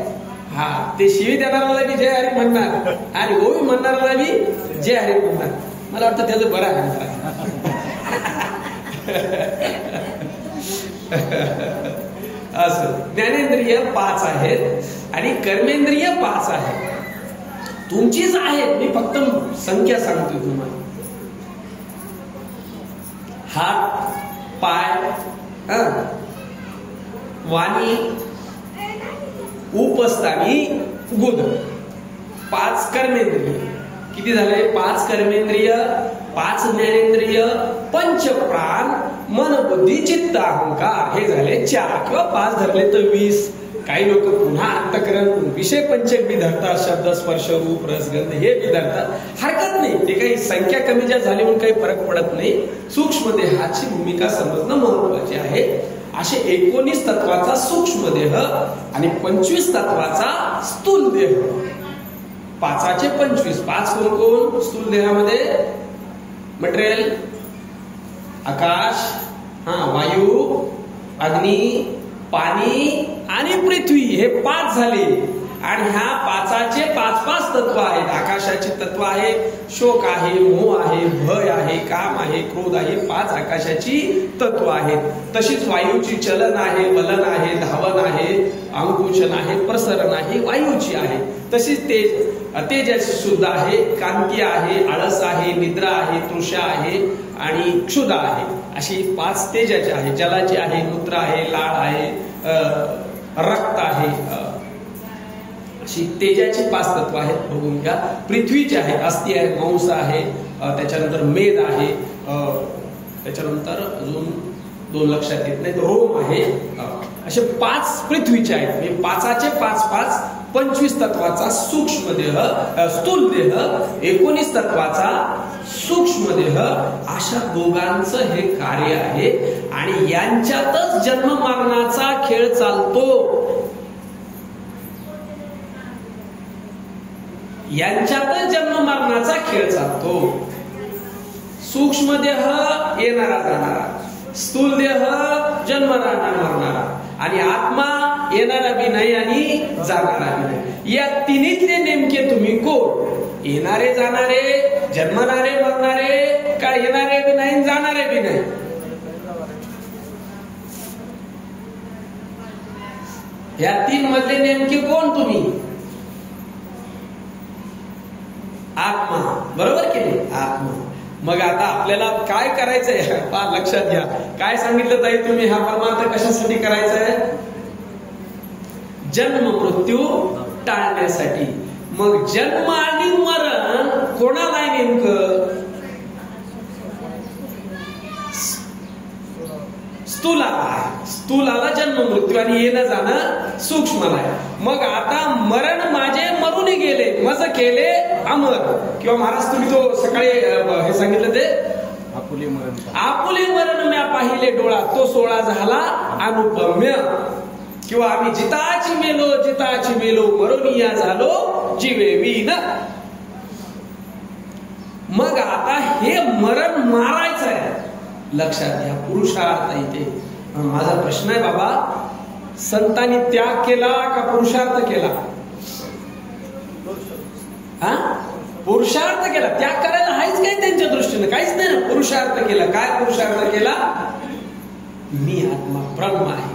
हा, ते शिवी देणाऱ्याला बी जय हरी म्हणणार आणि ओवी म्हणणाऱ्याला बी जय हरी म्हणणार. मला वाटतं त्याचं बरं आहे. असं ज्ञानेंद्रिय 5 आहेत आणि कर्मेंद्रिय 5 आहेत. तुमचीच आहेत, मी फक्त संख्या सांगतो तुम्हाला. हात, पाय, वाणी, उपस्थानी, गुद. 5 कर्मेंद्रिय. किती झाले? 5 कर्मेंद्रिय, 5 ज्ञानेंद्रिय, पंचप्राण, मन, बुद्धी, चित्त, अहंकार. हे झाले 4 किंवा 5 धरले तर 20. काही लोक पुन्हा अंतकरण, विषय पंचक बी धरतात. शब्द, स्पर्श, रूप, रस, गंध हे बी धरतात. हरकत नाही, ते काही संख्या कमी जास्त झाली म्हणून काही फरक पडत नाही. सूक्ष्म देहाची भूमिका समजणं महत्वाची आहे. असे 19 तत्वाचा सूक्ष्म देह आणि 25 तत्वाचा स्थूल देह. 5चे 25. 5 कोण कोण स्थूल देहामध्ये? मटेरियल, आकाश, वायू, अग्नी, पाणी आणि पृथ्वी. हे 5 झाले. आणि ह्या 5चे 5 तत्व आहेत. आकाशाचे तत्व आहे, शोक आहे, मोह आहे, भय आहे, काम आहे, क्रोध आहे. 5 आकाशाची तत्व आहेत. तशीच वायूची चलन आहे, वलन आहे, धावन आहे, अंकुशन आहे, प्रसरण आहे, वायूची आहे. तशीच तेजाची सुद्धा आहे, कांती आहे, आळस आहे, निद्रा आहे, तृषा आहे आणि क्षुधा आहे. अशी 5 तेजाची आहे. जलाची आहे, मूत्र आहे, लाळ आहे, रक्त आहे. अशी तेजाची 5 तत्व आहेत. बघून घ्या. पृथ्वीचे आहेत, अस्थि आहे, मांस आहे, त्याच्यानंतर मेद आहे, त्याच्यानंतर अजून 2 लक्षात येत नाही, रोम आहे. असे 5 पृथ्वीचे आहेत. हे 5चे 5 25 तत्वाचा सूक्ष्म देह, स्थूल देह, 19 तत्वाचा सूक्ष्म देह. अशा दोघांचं हे कार्य आहे आणि यांच्यातच जन्म मरणाचा खेळ चालतो. यांच्यातच जन्म मरणाचा खेळ चालतो. सूक्ष्म देह येणारा जाणारा, स्थूल देह जन्मणारा मरणारा, आणि आत्मा येणारा बी नाही आणि जाणारा बी नाही. या तिन्हीतले नेमके तुम्ही कोण? येणारे जाणारे, जन्मणारे मरणारे, का येणारे बी नाही जाणारे बी नाही? या तीन मधले नेमके कोण तुम्ही? आत्मा. बरोबर की नाही? आत्मा. मग आता आपल्याला काय करायचंय पहा, लक्षात घ्या. काय सांगितलं ताई तुम्ही? हा परमार्थ कशासाठी करायचा आहे? जन्म मृत्यू टाळण्यासाठी. मग जन्म आणि मरण कोणाला आहे नेमकं? स्थूलाला. स्थूलाला जन्म मृत्यू आणि येणं जाणं सूक्ष्मला आहे. मग आता मरण माझे मरून गेले, मज केले अमर. किंवा महाराज तुम्ही तो सकाळी हे सांगितलं ते आपुले मरण म्या पाहिले डोळा, तो सोळा झाला अनुपम्य. किंवा आम्ही जिताची मेलो मरोनिया झालो जीवे विन. मग आता हे मरण मारायचं आहे. लक्षात घ्या, पुरुषार्थ इथे. माझा प्रश्न आहे बाबा, संतांनी त्याग केला का पुरुषार्थ केला? पुरुषार्थ केला. त्याग करायला हायच काय त्यांच्या दृष्टीने? काहीच नाही ना. पुरुषार्थ केला. काय पुरुषार्थ केला? मी आत्मा ब्रह्म आहे.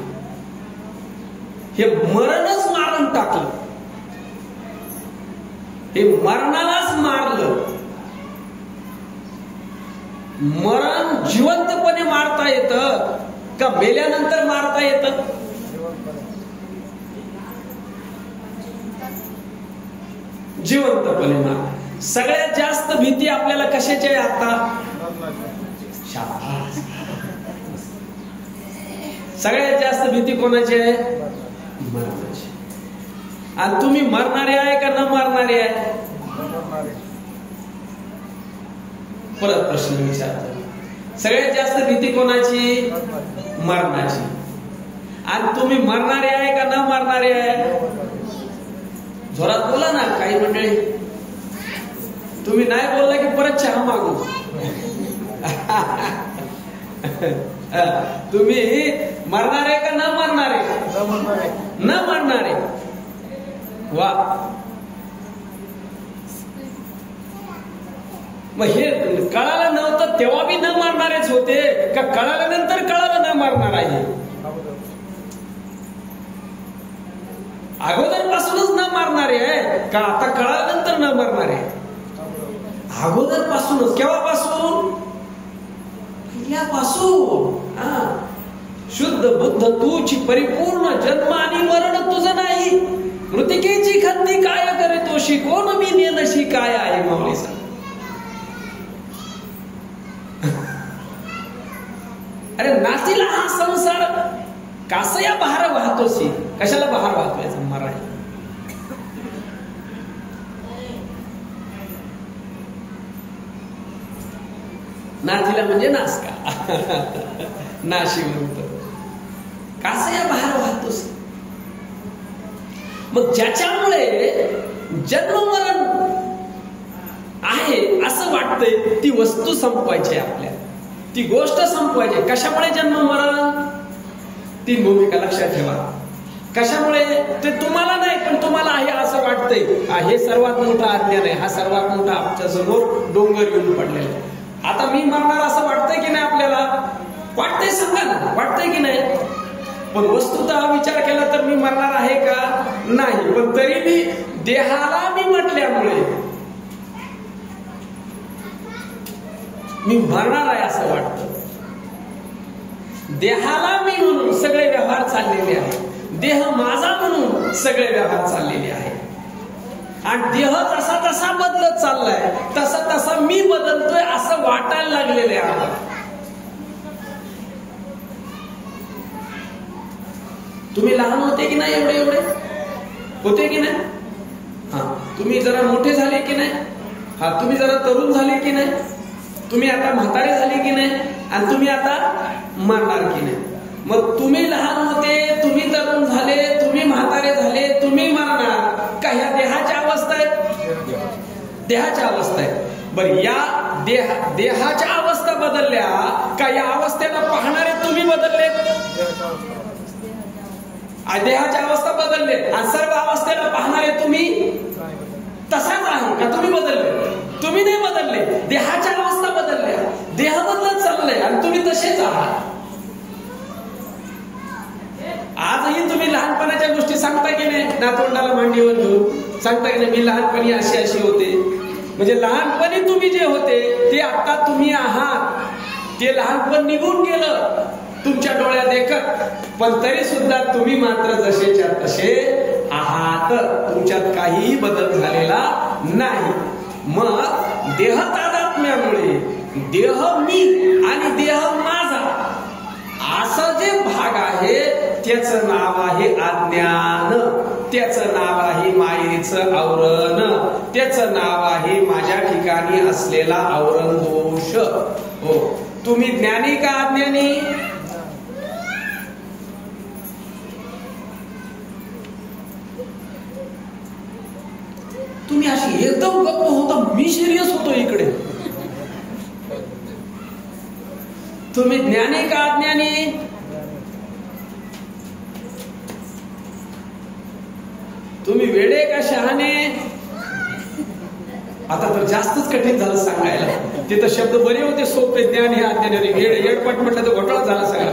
हे मरणच मारून टाकलं. हे मरणालाच मारलं. मरण जिवंतपणे मारता येतं का मेल्यानंतर मारता येतं? जिवंतपणे मार. सगळ्यात जास्त भीती आपल्याला कशाची आहे आता? सगळ्यात जास्त भीती कोणाची आहे? मरणाची. आणि तुम्ही मरणारे आहे का न मरणारे आहे? परत प्रश्न विचारतो. सगळ्यात जास्त भीती कोणाची? मरणाची. आणि तुम्ही मरणारे आहे का न मरणारे आहे? जोरात बोला ना. काही मंडळी तुम्ही नाही बोलला की परत चहा मागू. तुम्ही मरणारे का न मरणारे? न मरणारे. वा. मग हे कळालं नव्हतं तेव्हा बी न मारणारेच होते का कळाल्यानंतर कळालं न मारणार आहे? अगोदर पासूनच न मारणारे आहे का आता कळाल्यानंतर न मारणारे? अगोदर पासूनच. केव्हापासून? पहिल्यापासून. शुद्ध बुद्ध तूची परिपूर्ण जन्म आणि मरण तुझं नाही. मृतिकेची खंती काय करे तोशी, कोण मी नेनशी काय आहे? माऊली सांग. अरे नातीला हा संसार कासया बहार वाहतोसी. कशाला बहार वाहतोय? मराठी. नातीला म्हणजे नासका. नाशी म्हणतो. कासया बहार वाहतोस. मग ज्याच्यामुळे जन्म मरण आहे असं वाटतंय ती वस्तू संपवायची आपल्याला. ती गोष्ट संपवायची. कशामुळे जन्म मरण? तीन भूमिका लक्षात ठेवा. कशामुळे? ते तुम्हाला नाही पण तुम्हाला आहे असं वाटतंय. हे सर्वात मोठा अज्ञान आहे. हा सर्वात मोठा आमच्या समोर डोंगर येऊन पडलेला. आता मी मरणार असं वाटतंय की नाही आपल्याला? वाटतंय. सांगा ना, वाटतंय की नाही? पण वस्तुतः विचार केला तर मी मरणार आहे का? नाही. पण तरी मी देहाला मी म्हटल्यामुळे मी मरणार आहे असं वाटतं. देहाला मी म्हणून सगळे व्यवहार चाललेले आहेत. देह माझा म्हणून सगळे व्यवहार चाललेले आहेत. आणि देह जसा तसा बदलत चाललाय तसा तसा मी बदलतोय असं वाटायला लागलेले आहे. तुम्ही लहान होते की नाही? एवढे होते की नाही? तुम्ही जरा मोठे झाले की नाही? तुम्ही जरा तरुण झाले की नाही? तुम्ही आता म्हातारे झाले की नाही? आणि तुम्ही आता मरणार की नाही? मग तुम्ही लहान होते, तुम्ही तरुण झाले, तुम्ही म्हातारे झाले, तुम्ही मरणार का? ह्या देहाच्या अवस्था आहेत, देहाच्या अवस्था आहेत. बरं, या देहाच्या अवस्था बदलल्या का या अवस्थेला पाहणारे तुम्ही बदलले? देहाच्या अवस्था बदलले आणि सर्व अवस्थेला पाहणारे तुम्ही तसाच आहे का? तुम्ही बदलले? तुम्ही नाही बदलले, देहाच्या अवस्था बदलल्या, देह बदलत चाललंय आणि तुम्ही तसेच आहात. आजही तुम्ही लहानपणाच्या गोष्टी सांगता की नाही? नातवंडाला मांडीवर घेऊन सांगता की नाही, मी लहानपणी अशी होते. म्हणजे लहानपणी तुम्ही जे होते ते आता तुम्ही आहात. ते लहानपण निघून गेलं तुमच्या डोळ्यात देखत, पण तरी सुद्धा तुम्ही मात्र जसेच्या तसे आहात. तुमच्यात काहीही बदल झालेला नाही. मग देह तादात्म्यामुळे देह मी आणि देह माझा असं जे भाग आहे त्याचं नाव आहे अज्ञान, त्याचं नाव आहे मायेचं आवरण, त्याचं नाव आहे माझ्या ठिकाणी असलेला आवरण दोष. हो, तुम्ही ज्ञानी का अज्ञानी? तुम्ही अशी एकदम गप्प होता, मी सिरियस होतो इकडे. तुम्ही ज्ञानी का अज्ञानी? तुम्ही वेडे का शहाणे? आता तर जास्तच कठीण झालं सांगायला. ते तर शब्द बरे होते, सोपे. ज्ञानी अज्ञानी, येडपट म्हटलं तर घोटाळा झाला सगळा.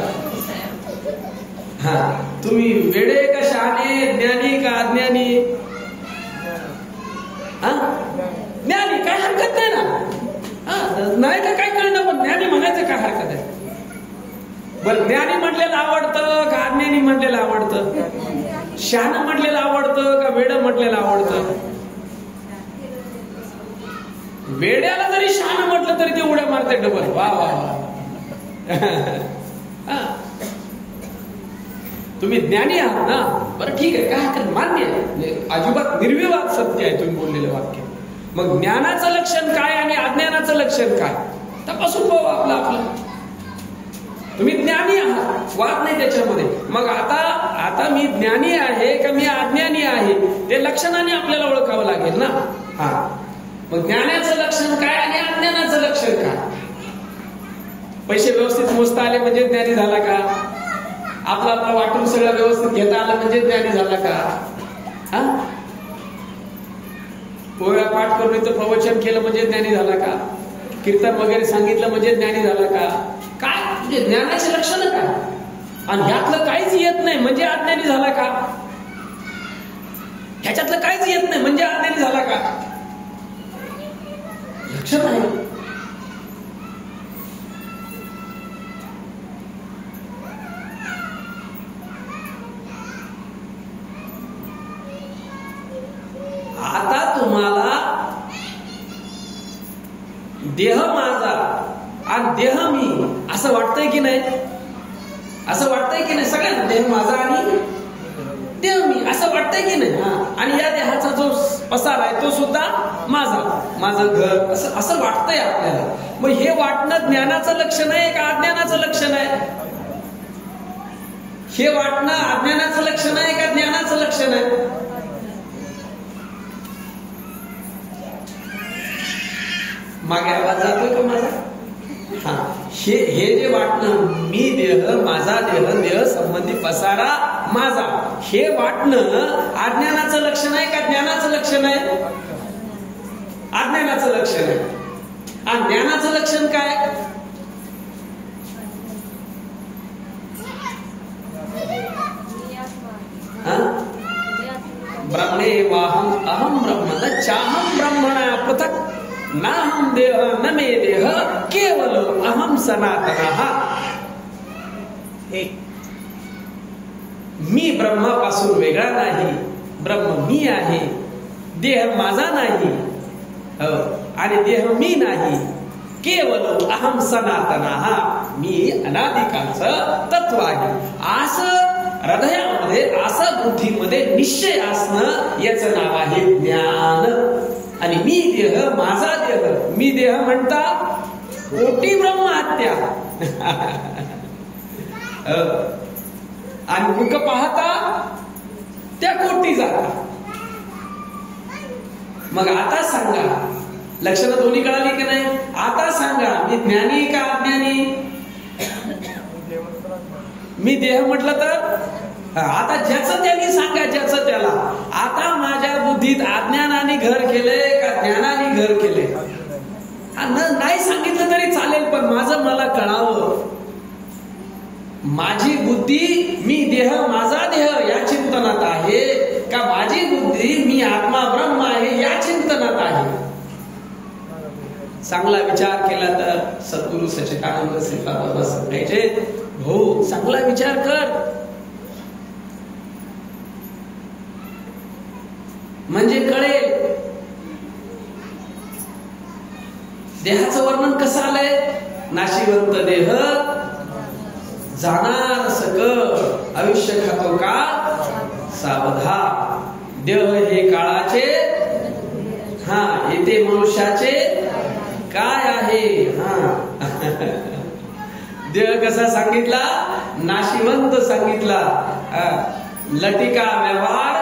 हा, तुम्ही वेडे का शहाणे, ज्ञानी का अज्ञानी? ज्ञानी, काय हरकत नाही ना. नाही का काय कळलं, पण ज्ञानी म्हणायचं काय हरकत आहे? बरं, ज्ञानी म्हटलेलं आवडतं का अज्ञानी म्हटलेलं आवडतं? शहाणं म्हटलेलं आवडतं का वेड म्हटलेलं आवडतं? वेड्याला जरी शहाणं म्हटलं तरी ते उड्या मारते डबल. वा वा वा. तुम्ही ज्ञानी आहात ना, बरं ठीक आहे, काय हरकत, मान्य आहे, अजिबात निर्विवाद सत्य आहे तुम्ही बोललेलं वाक्य. मग ज्ञानाचं लक्षण काय आणि अज्ञानाचं लक्षण काय? तपासून पाहू आपलं आपलं. तुम्ही ज्ञानी आहात, वाद नाही त्याच्यामध्ये. मग आता मी ज्ञानी आहे का मी अज्ञानी आहे ते लक्षणाने आपल्याला ओळखावं लागेल ना. हा, मग ज्ञानाचं लक्षण काय आणि अज्ञानाचं लक्षण काय? पैसे व्यवस्थित मोजता आले म्हणजे ज्ञानी झाला का? आपला वाटून सगळं व्यवस्थित घेता आलं म्हणजे ज्ञानी झाला का? पोळ्या पाठ करून इथं प्रवचन केलं म्हणजे ज्ञानी झाला का? कीर्तन वगैरे सांगितलं म्हणजे ज्ञानी झाला का? काय म्हणजे ज्ञानाचे लक्षण काय? आणि ह्यातलं काहीच येत नाही म्हणजे अज्ञानी झाला का? ह्याच्यातलं काहीच येत नाही म्हणजे अज्ञानी झाला का? लक्षण आहे. आता तुम्हाला देह माझा आणि देह मी असं वाटतंय की नाही? असं वाटतंय की नाही? सगळ्यांना देह माझा आणि देह मी असं वाटतंय की नाही? आणि या देहाचा जो पसार आहे तो सुद्धा माझं घर असं वाटतंय आपल्याला. मग हे वाटणं ज्ञानाचं लक्षण आहे का अज्ञानाचं लक्षण आहे? हे वाटणं अज्ञानाचं लक्षण आहे का ज्ञानाचं लक्षण आहे? मागे आवाज जातोय का माझा? हा, हे जे वाटणं मी देह माझा देह संबंधी पसारा माझा, हे वाटणं अज्ञानाचं लक्षण आहे का ज्ञानाचं लक्षण आहे? अज्ञानाचं लक्षण आहे. आणि ज्ञानाचं लक्षण काय? ब्रह्मेवाहम अहम ब्रह्म न चाहम ब्रह्मणा पृथक् नाहम देह न मे देह केवल अहम सनातनः. मी ब्रह्मापासून वेगळा नाही, ब्रह्म मी आहे, देह माझा नाही आणि देह मी नाही, केवल अहम सनातनः, मी अनादिकालचं तत्व आहे. असं हृदयामध्ये असं बुद्धीमध्ये निश्चय असणं याचं नाव आहे ज्ञान. आणि मी देह माझा देह, मी देह म्हणता कोटी ब्रह्महत्या आणि मुख पाहता त्या कोटी जाता. मग आता सांगा, लक्षणं दोन्ही कळाली की नाही? आता सांगा, मी ज्ञानी का अज्ञानी? मी देह म्हटलं तर आता ज्याचं त्यांनी सांगा, ज्याचं त्याला. आता माझ्या बुद्धीत अज्ञानाने घर केलंय का ज्ञानाने घर केलंय? नाही सांगितलं तरी चालेल, पण माझं मला कळावं. माझी बुद्धी मी देह, माझा देह या चिंतनात आहे का माझी बुद्धी मी आत्मा ब्रह्म आहे या चिंतनात आहे? चांगला विचार केला तर सद्गुरु सच्चिदानंद श्रीपाद बाबा सांगायचे, हो चांगला विचार कर, म्हणजे कळेल. देहाचं वर्णन कसं आलंय? नाशिवंत देह जाणार सकळ, आयुष्य खातो का सावधा. देह हे काळाचे, हा येते मनुष्याचे काय आहे. देह कसा सांगितला? नाशिवंत सांगितला. लटिका व्यवहार,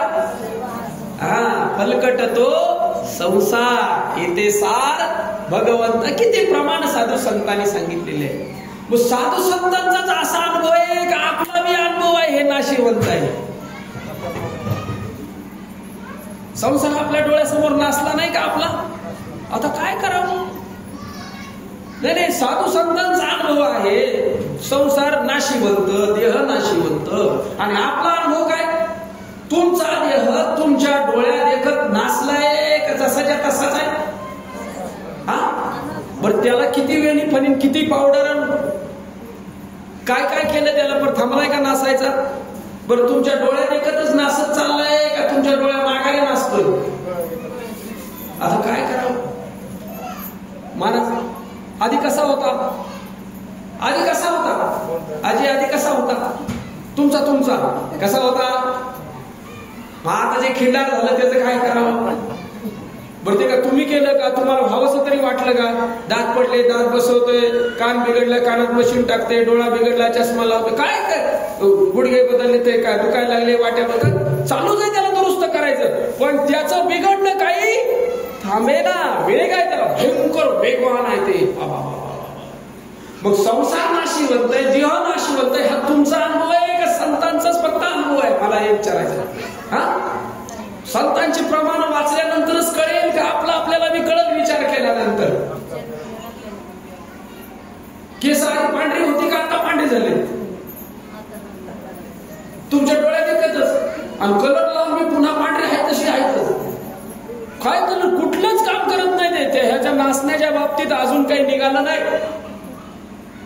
फलकट तो संसार, येते सार भगवंत. किती प्रमाण साधू संतांनी सांगितलेले आहे. मग साधू संतांचा असा अनुभव आहे का आपला बी अनुभव आहे? हे नाशिवंत आहे. संसार आपल्या डोळ्यासमोर नाचला नाही का आपला? आता काय करावं? नाही, साधू संतांचा अनुभव आहे संसार नाशिवंत, देह नाशिवंत. आणि आपला अनुभव काय? तुमचा देह तुमच्या डोळ्या देखत नाचलाय का जसाच्या तसाच आहे? बरं त्याला किती वेणी फणीन, किती पावडर, काय काय केलं त्याला, पण थांबलाय का नाचायचा? बरं तुमच्या डोळ्या देखतच नाचत चाललाय का तुमच्या डोळ्या मागायला नाचतोय? आता काय करावं? मानस आधी कसा होता? आधी कसा होता? आधी कसा होता? तुमचा कसा होता? मग आता जे खिंडार झालं त्याचं काय करावं? बरं ते का तुम्ही केलं का? तुम्हाला व्हावंसं तरी वाटलं का? दात पडले, दात बसवतोय, कान बिघडलं, कानात मशीन टाकते, डोळा बिघडला, चष्मा लावतो, काय गुडघे बदलले, ते काय दुखायला लागले, वाट्या बदल चालूच आहे त्याला दुरुस्त करायचं. पण त्याचं बिघडणं काही थांबेना. वेग आहे त्याला, भयंकर वेगवान आहे ते. मग संसार नाशिवंत आहे, देह नाशिवंत आहे, हा तुमचा अनुभव आहे का संतांचाच फक्त अनुभव आहे? मला हे विचारायचं. संतांचे प्रमाण वाचल्यानंतरच कळेल का आपला आपल्याला बी कळत विचार केल्यानंतर? केस आधी पांढरी होती का आता पांढरी झाले? तुमच्या डोळ्यात येतच. आणि कलर लावून मी पुन्हा पांढरी आहे तशी आहेतच. काय कलर कुठलंच काम करत नाही ते. ह्याच्या नाचण्याच्या बाबतीत अजून काही निघालं नाही.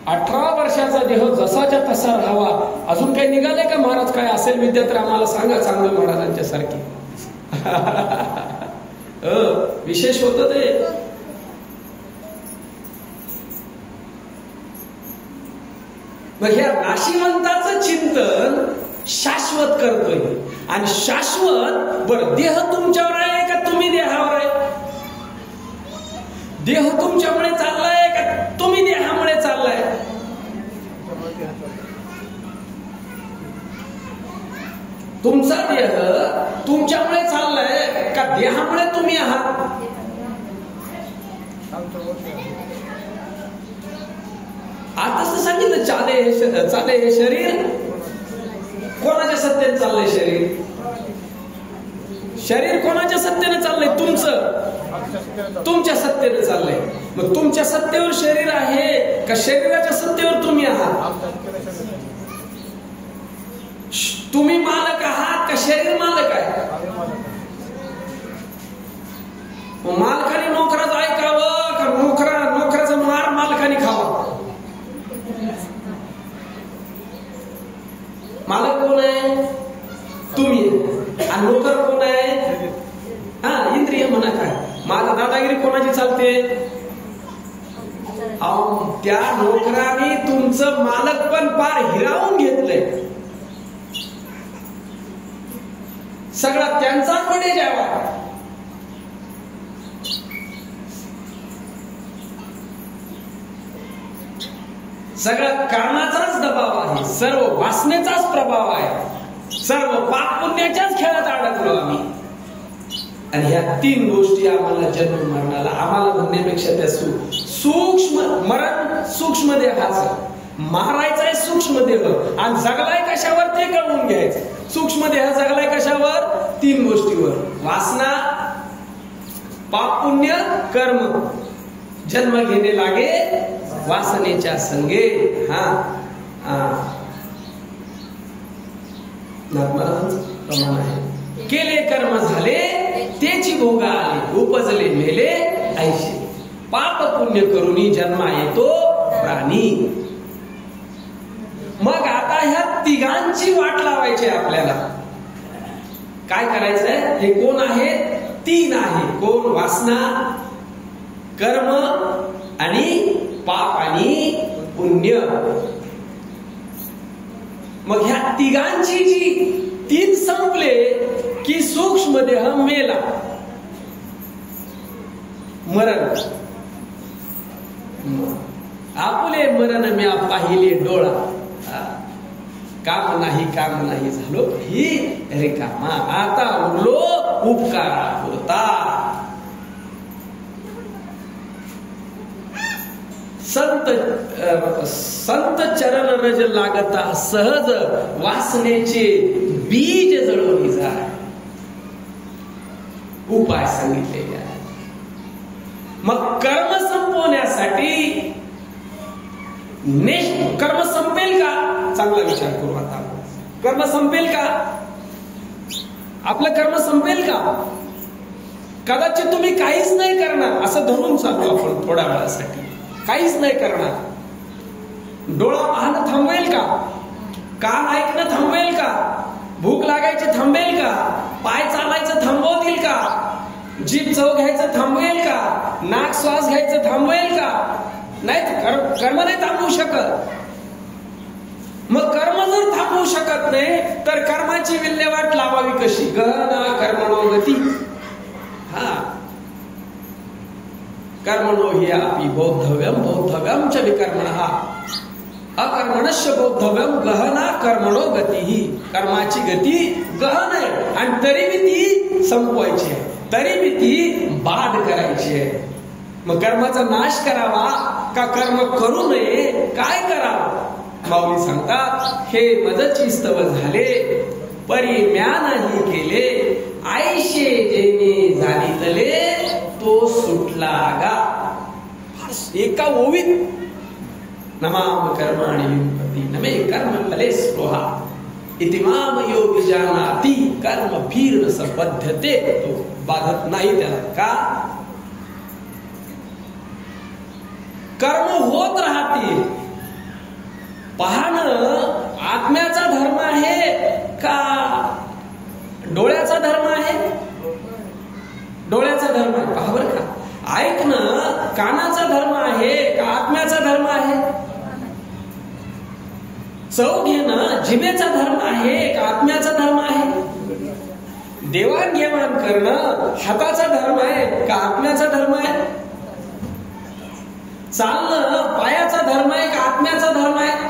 18 वर्षाचा देह जसाच्या तसा राहावा. अजून काही निघालंय का महाराज? काय असेल विद्या तर आम्हाला सांगा, चांगलं महाराजांच्या सारखी. विशेष होत ते. मग ह्या नाशिवंताचं चिंतन शाश्वत करतोय. आणि शाश्वत, बरं देह तुमच्यावर आहे का तुम्ही देहावर आहे? देह तुमच्यामुळे चाललाय का तुम्ही देहामुळे चाललाय? तुमचा देह तुमच्यामुळे चाललाय का देहामुळे तुम्ही आहात? आताच तर सांगितलं, चाले हे शरीर. कोणाच्या सत्तेने चाललंय शरीर? शरीर कोणाच्या सत्तेने चाललंय? तुमच्या सत्तेने चाललंय. मग तुमच्या सत्तेवर शरीर आहे का शरीराच्या सत्तेवर तुम्ही आहात? तुम्ही मालक आहात का शरीर मालक आहे? मालकाने नोकराचं ऐकावं का नोकराचा मार मालकाने खावा? मालक कोण आहे? तुम्ही. आणि नोकर कोण आहे? इंद्रिय म्हणा. काय माझा दादागिरी कोणाची चालते? त्या नोकराने तुमचं मालक पण पार हिरावून घेतलंय. सगळा त्यांचाच पडे जावा. सगळा कामाचाच दबाव आहे, सर्व वासनेचाच प्रभाव आहे. सर्व पाप पुण्याच्याच खेळात अडकलो आम्ही. आणि ह्या 3 गोष्टी आम्हाला जन्म मरणाला, आम्हाला म्हणण्यापेक्षा त्या सूक्ष्म मरण सूक्ष्म देहाचं, मारायचंय सूक्ष्म देह, आणि जगलाय कशावर ते कळवून घ्यायचं. सूक्ष्म देह जगलाय कशावर? 3 गोष्टीवर: वासना, पाप पुण्य, कर्म. जन्म घेणे लागे वासनेच्या संगे. प्रमाण आहे. केले कर्म झाले तेची भोगा आले, उपजले मेले ऐशे. पाप पुण्य करूनी जन्मा येतो प्राणी. मग आता ह्या तिघांची वाट लावायची आपल्याला. काय करायचंय? हे कोण आहेत? 3 आहे. कोण? वासना, कर्म आणि पाप आणि पुण्य. मग ह्या तिघांची जी 3 संपले की सूक्ष्म देह मेला, मरण. आपले मरण म्या पाहिले डोळा, काम नाही झालो ही रिकामा. आता उरलो उपकारा पुरता. संत चरण रज लागता सहज, वासनेचे बीज जळवली जाय. उपाय सांगितलेले आहे. मग कर्म संपवण्यासाठी कर्म संपेल का? चांगला विचार करू. आता कर्म संपेल का? आपलं कर्म संपेल का? कदाचित तुम्ही काहीच नाही करणार असं धरून चालू आपण थोड्या वेळासाठी. काहीच नाही करणार. डोळा पाहणं थांबवेल का? कान ऐकणं थांबवेल का? भूक लागायची थांबवेल का? पाय चालायचं थांबवतील का? जीभ चव घ्यायचं थांबवेल का? नाक श्वास घ्यायचं थांबवेल का? नाही. कर्म नाही थांबवू शकत. मग कर्म जर थांबवू शकत नाही तर कर्माची विल्हेवाट लावावी कशी? गहना कर्मणो गती. कर्मणो हि अपि बोद्धव्यम, बोद्धव्यम च विकर्मणः. अकर्मणस्य बोद्धव्यम, गहना कर्मणो गती. कर्माची गती गहन आहे आणि तरी बी ती संपवायची आहे, तरी बी ती बाद करायची आहे. मग कर्माचा नाश करावा का कर्म करू नये? काय करावं? माऊली सांगतात, हे मजची स्तव झाले परी म्या नाही केले, आयशे जेने झालीतले तो सुटला गा. एका ओवीत नमाम कर्माणि युक्ती नमे कर्म फले स्पृहा इति माम योग जानाति. कर्म भीर्ण सबद्धते, तो बाधत नाही त्याला. का? कर्म होत राहतील. पाहणं आत्म्याचा धर्म आहे का डोळ्याचा धर्म आहे? डोळ्याचा धर्म आहे. पहा बरं का. ऐकणं कानाचा धर्म आहे का आत्म्याचा धर्म आहे? चव घेणं जिभेचा धर्म आहे का आत्म्याचा धर्म आहे? देवाणघेवाण करणं हाताचा धर्म आहे का आत्म्याचा धर्म आहे? चालणं पायाचा धर्म आहे का आत्म्याचा धर्म आहे?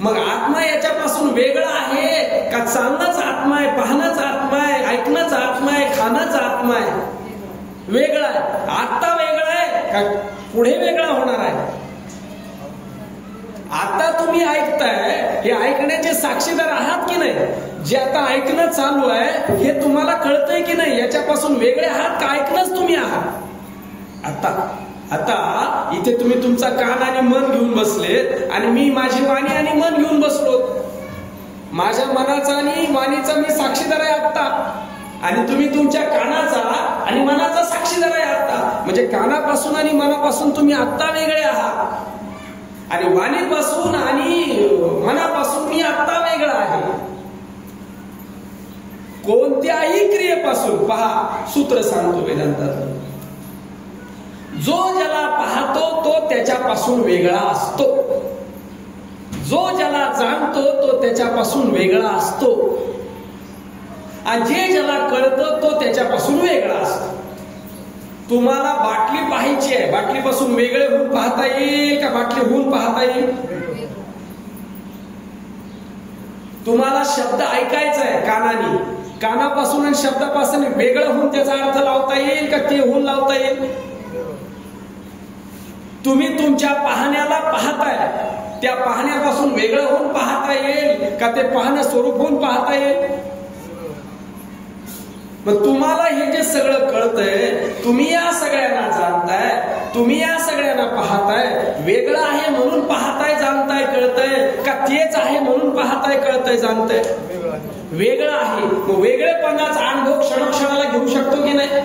मग आत्मा याच्यापासून वेगळा आहे का चालणंच आत्मा आहे, पाहणंच आत्मा आहे, ऐकणंच आत्मा आहे, खाणंच आत्मा आहे? वेगळा आहे. आत्ता वेगळा आहे का पुढे वेगळा होणार आहे? आता तुम्ही ऐकताय, हे ऐकण्याचे साक्षीदार आहात की नाही? जे आता ऐकणं चालू आहे हे तुम्हाला कळतंय की नाही? याच्यापासून वेगळे आहात का ऐकणंच तुम्ही आहात? आता इथे तुम्ही तुमचा कान आणि मन घेऊन बसलेत आणि मी माझी वाणी आणि मन घेऊन बसलो. माझ्या मनाचा आणि वाणीचा मी साक्षीदार आहे आता, आणि तुम्ही तुमच्या कानाचा आणि मनाचा साक्षीदार आहे आता. म्हणजे कानापासून आणि मनापासून तुम्ही आत्ता वेगळे आहात, आणि वाणीपासून आणि मनापासून मी आत्ता वेगळा आहे. कोणत्याही क्रियेपासून पहा, सूत्र सांगतो वेदांताचं, जो ज्याला पाहतो तो त्याच्यापासून वेगळा असतो, जो ज्याला जाणतो तो त्याच्यापासून वेगळा असतो, आणि जे ज्याला कळतं तो त्याच्यापासून वेगळा असतो. तुम्हाला बाटली पाहायची आहे, बाटलीपासून वेगळे होऊन पाहता येईल का बाटली होऊन पाहता येईल? तुम्हाला शब्द ऐकायचा आहे कानाने, कानापासून आणि शब्दापासून वेगळं होऊन त्याचा अर्थ लावता येईल का ते होऊन लावता येईल? तुम्ही तुमच्या पाहण्याला पाहताय, त्या पाहण्यापासून वेगळं होऊन पाहता येईल का ते पाहणं स्वरूप होऊन पाहता येईल? मग तुम्हाला हे जे सगळं कळतंय, तुम्ही या सगळ्यांना जाणताय, तुम्ही या सगळ्यांना पाहताय, वेगळं आहे म्हणून पाहताय, जाणताय, कळतंय का तेच आहे म्हणून पाहताय, कळतंय, जाणताय? वेगळं आहे. मग वेगळेपणाचा अनुभव क्षणोक्षणाला घेऊ शकतो की नाही?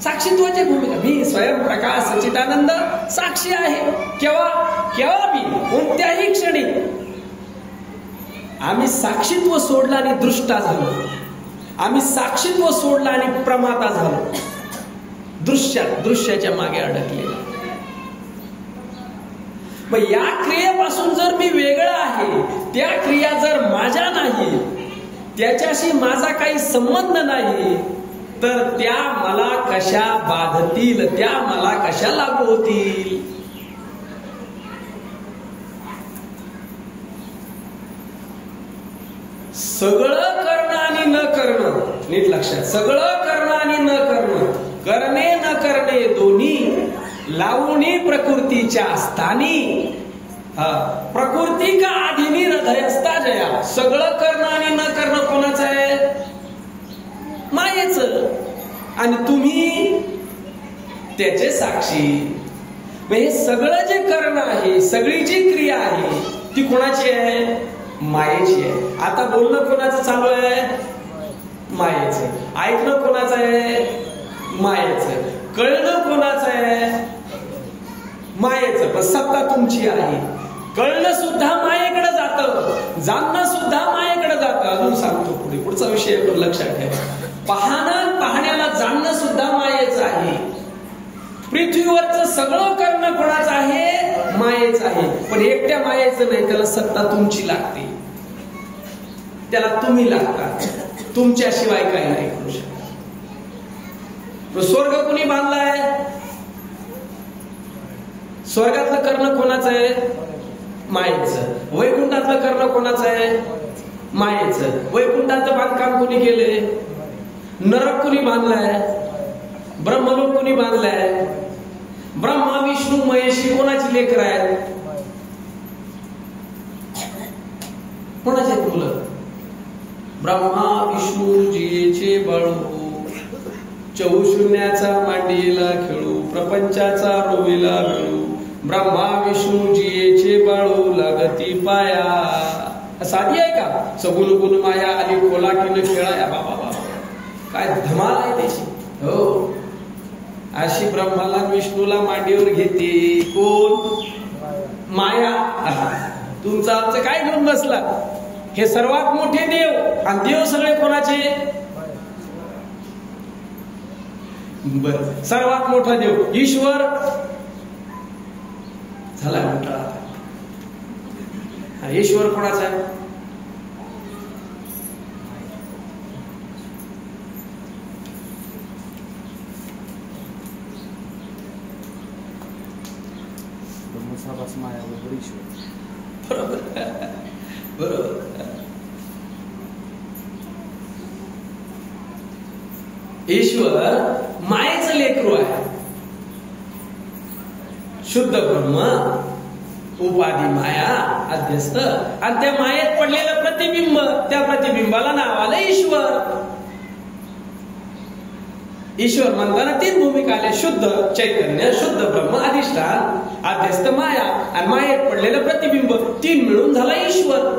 साक्षीत्वाची भूमिका. मी स्वयंप्रकाश सच्चिदानंद साक्षी आहे. केव्हा बी, कोणत्याही क्षणी. आम्ही साक्षीत्व सोडला आणि दृष्टा झालो, आम्ही साक्षीत्व सोडला आणि प्रमाता झालो, दृश्याच्या मागे अडकलेला. मग या क्रियेपासून जर मी वेगळा आहे, त्या क्रिया जर माझ्या नाही, त्याच्याशी माझा काही संबंध नाही, तर त्या मला कशा बाधतील, त्या मला कशा लागू होतील? सगळं करणं आणि न करणं, नीट लक्षात, सगळं करणं आणि न करणं, करणे न करणे दोन्ही लावणी प्रकृतीच्या स्थानी, प्रकृती का आधीनी हृदयस्था जया. सगळं करणं आणि न करणं कोणाचं आहे? मायेचं. आणि तुम्ही त्याचे साक्षी. हे सगळं जे करणं आहे, सगळी जी क्रिया आहे, ती कोणाची आहे? मायेची आहे. आता बोलणं कोणाचं चालू आहे? मायेचं. ऐकणं कोणाचं आहे? मायेचं. कळणं कोणाचं आहे? मायेचं. पण सत्ता तुमची आहे. कळणं सुद्धा मायेकडे जातं, जाणणं सुद्धा मायेकडे जातं. अजून सांगतो पुढे, पुढचा विषय लक्षात ठेवा. पाहण्याला जाणणं सुद्धा मायेचं आहे. पृथ्वीवरचं सगळं करणं कोणाचं आहे? मायेचं आहे. पण एकट्या मायेचं नाही, त्याला सत्ता तुमची लागते, त्याला तुम्ही लागता. तुमच्याशिवाय काही नाही करू शकत. स्वर्ग कुणी बांधलाय? स्वर्गातलं करणं कोणाचं आहे? मायेचं. वैकुंठातलं करणं कोणाचं आहे? मायेचं. वैकुंठाचं बांधकाम कुणी केले? नरक कुणी बांधलाय? ब्रह्मलोक कुणी बांधलाय? ब्रह्मा विष्णू महेश कोणाची लेकर आहेत? कोणाचे मुलं? ब्रह्मा विष्णू जिचे बाळू, चौशून्याचा मांडीला खेळू, प्रपंचाचा रोवीला मिळू. ब्रह्मा विष्णू जिचे बाळू लागती पाया. साधी आहे का? सगुण गुण माया आली कोलाटीनं खेळाया. बाबा बाबा, काय धमाल आहे त्याची. हो, अशी ब्रह्माला विष्णूला मांडीवर घेते कोण? माया. तुमचं आमचं काय घेऊन बसला? हे सर्वात मोठे देव, आणि देव सगळे कोणाचे? बर, सर्वात मोठा देव ईश्वर झाला म्हटला. ईश्वर कोणाचा आहे? बरोबर. ईश्वर मायेचं लेकरू आहे. शुद्ध ब्रह्म, उपाधी माया, अध्यस्त, आणि त्या मायेत पडलेलं प्रतिबिंब, त्या प्रतिबिंबाला नाव आलं ईश्वर. ईश्वर म्हणताना तीन भूमिका आल्या: शुद्ध चैतन्य, शुद्ध ब्रह्म, अधिष्ठान, अध्यस्त माया, आणि मायेत पडलेलं प्रतिबिंब. तीन मिळून झाला ईश्वर.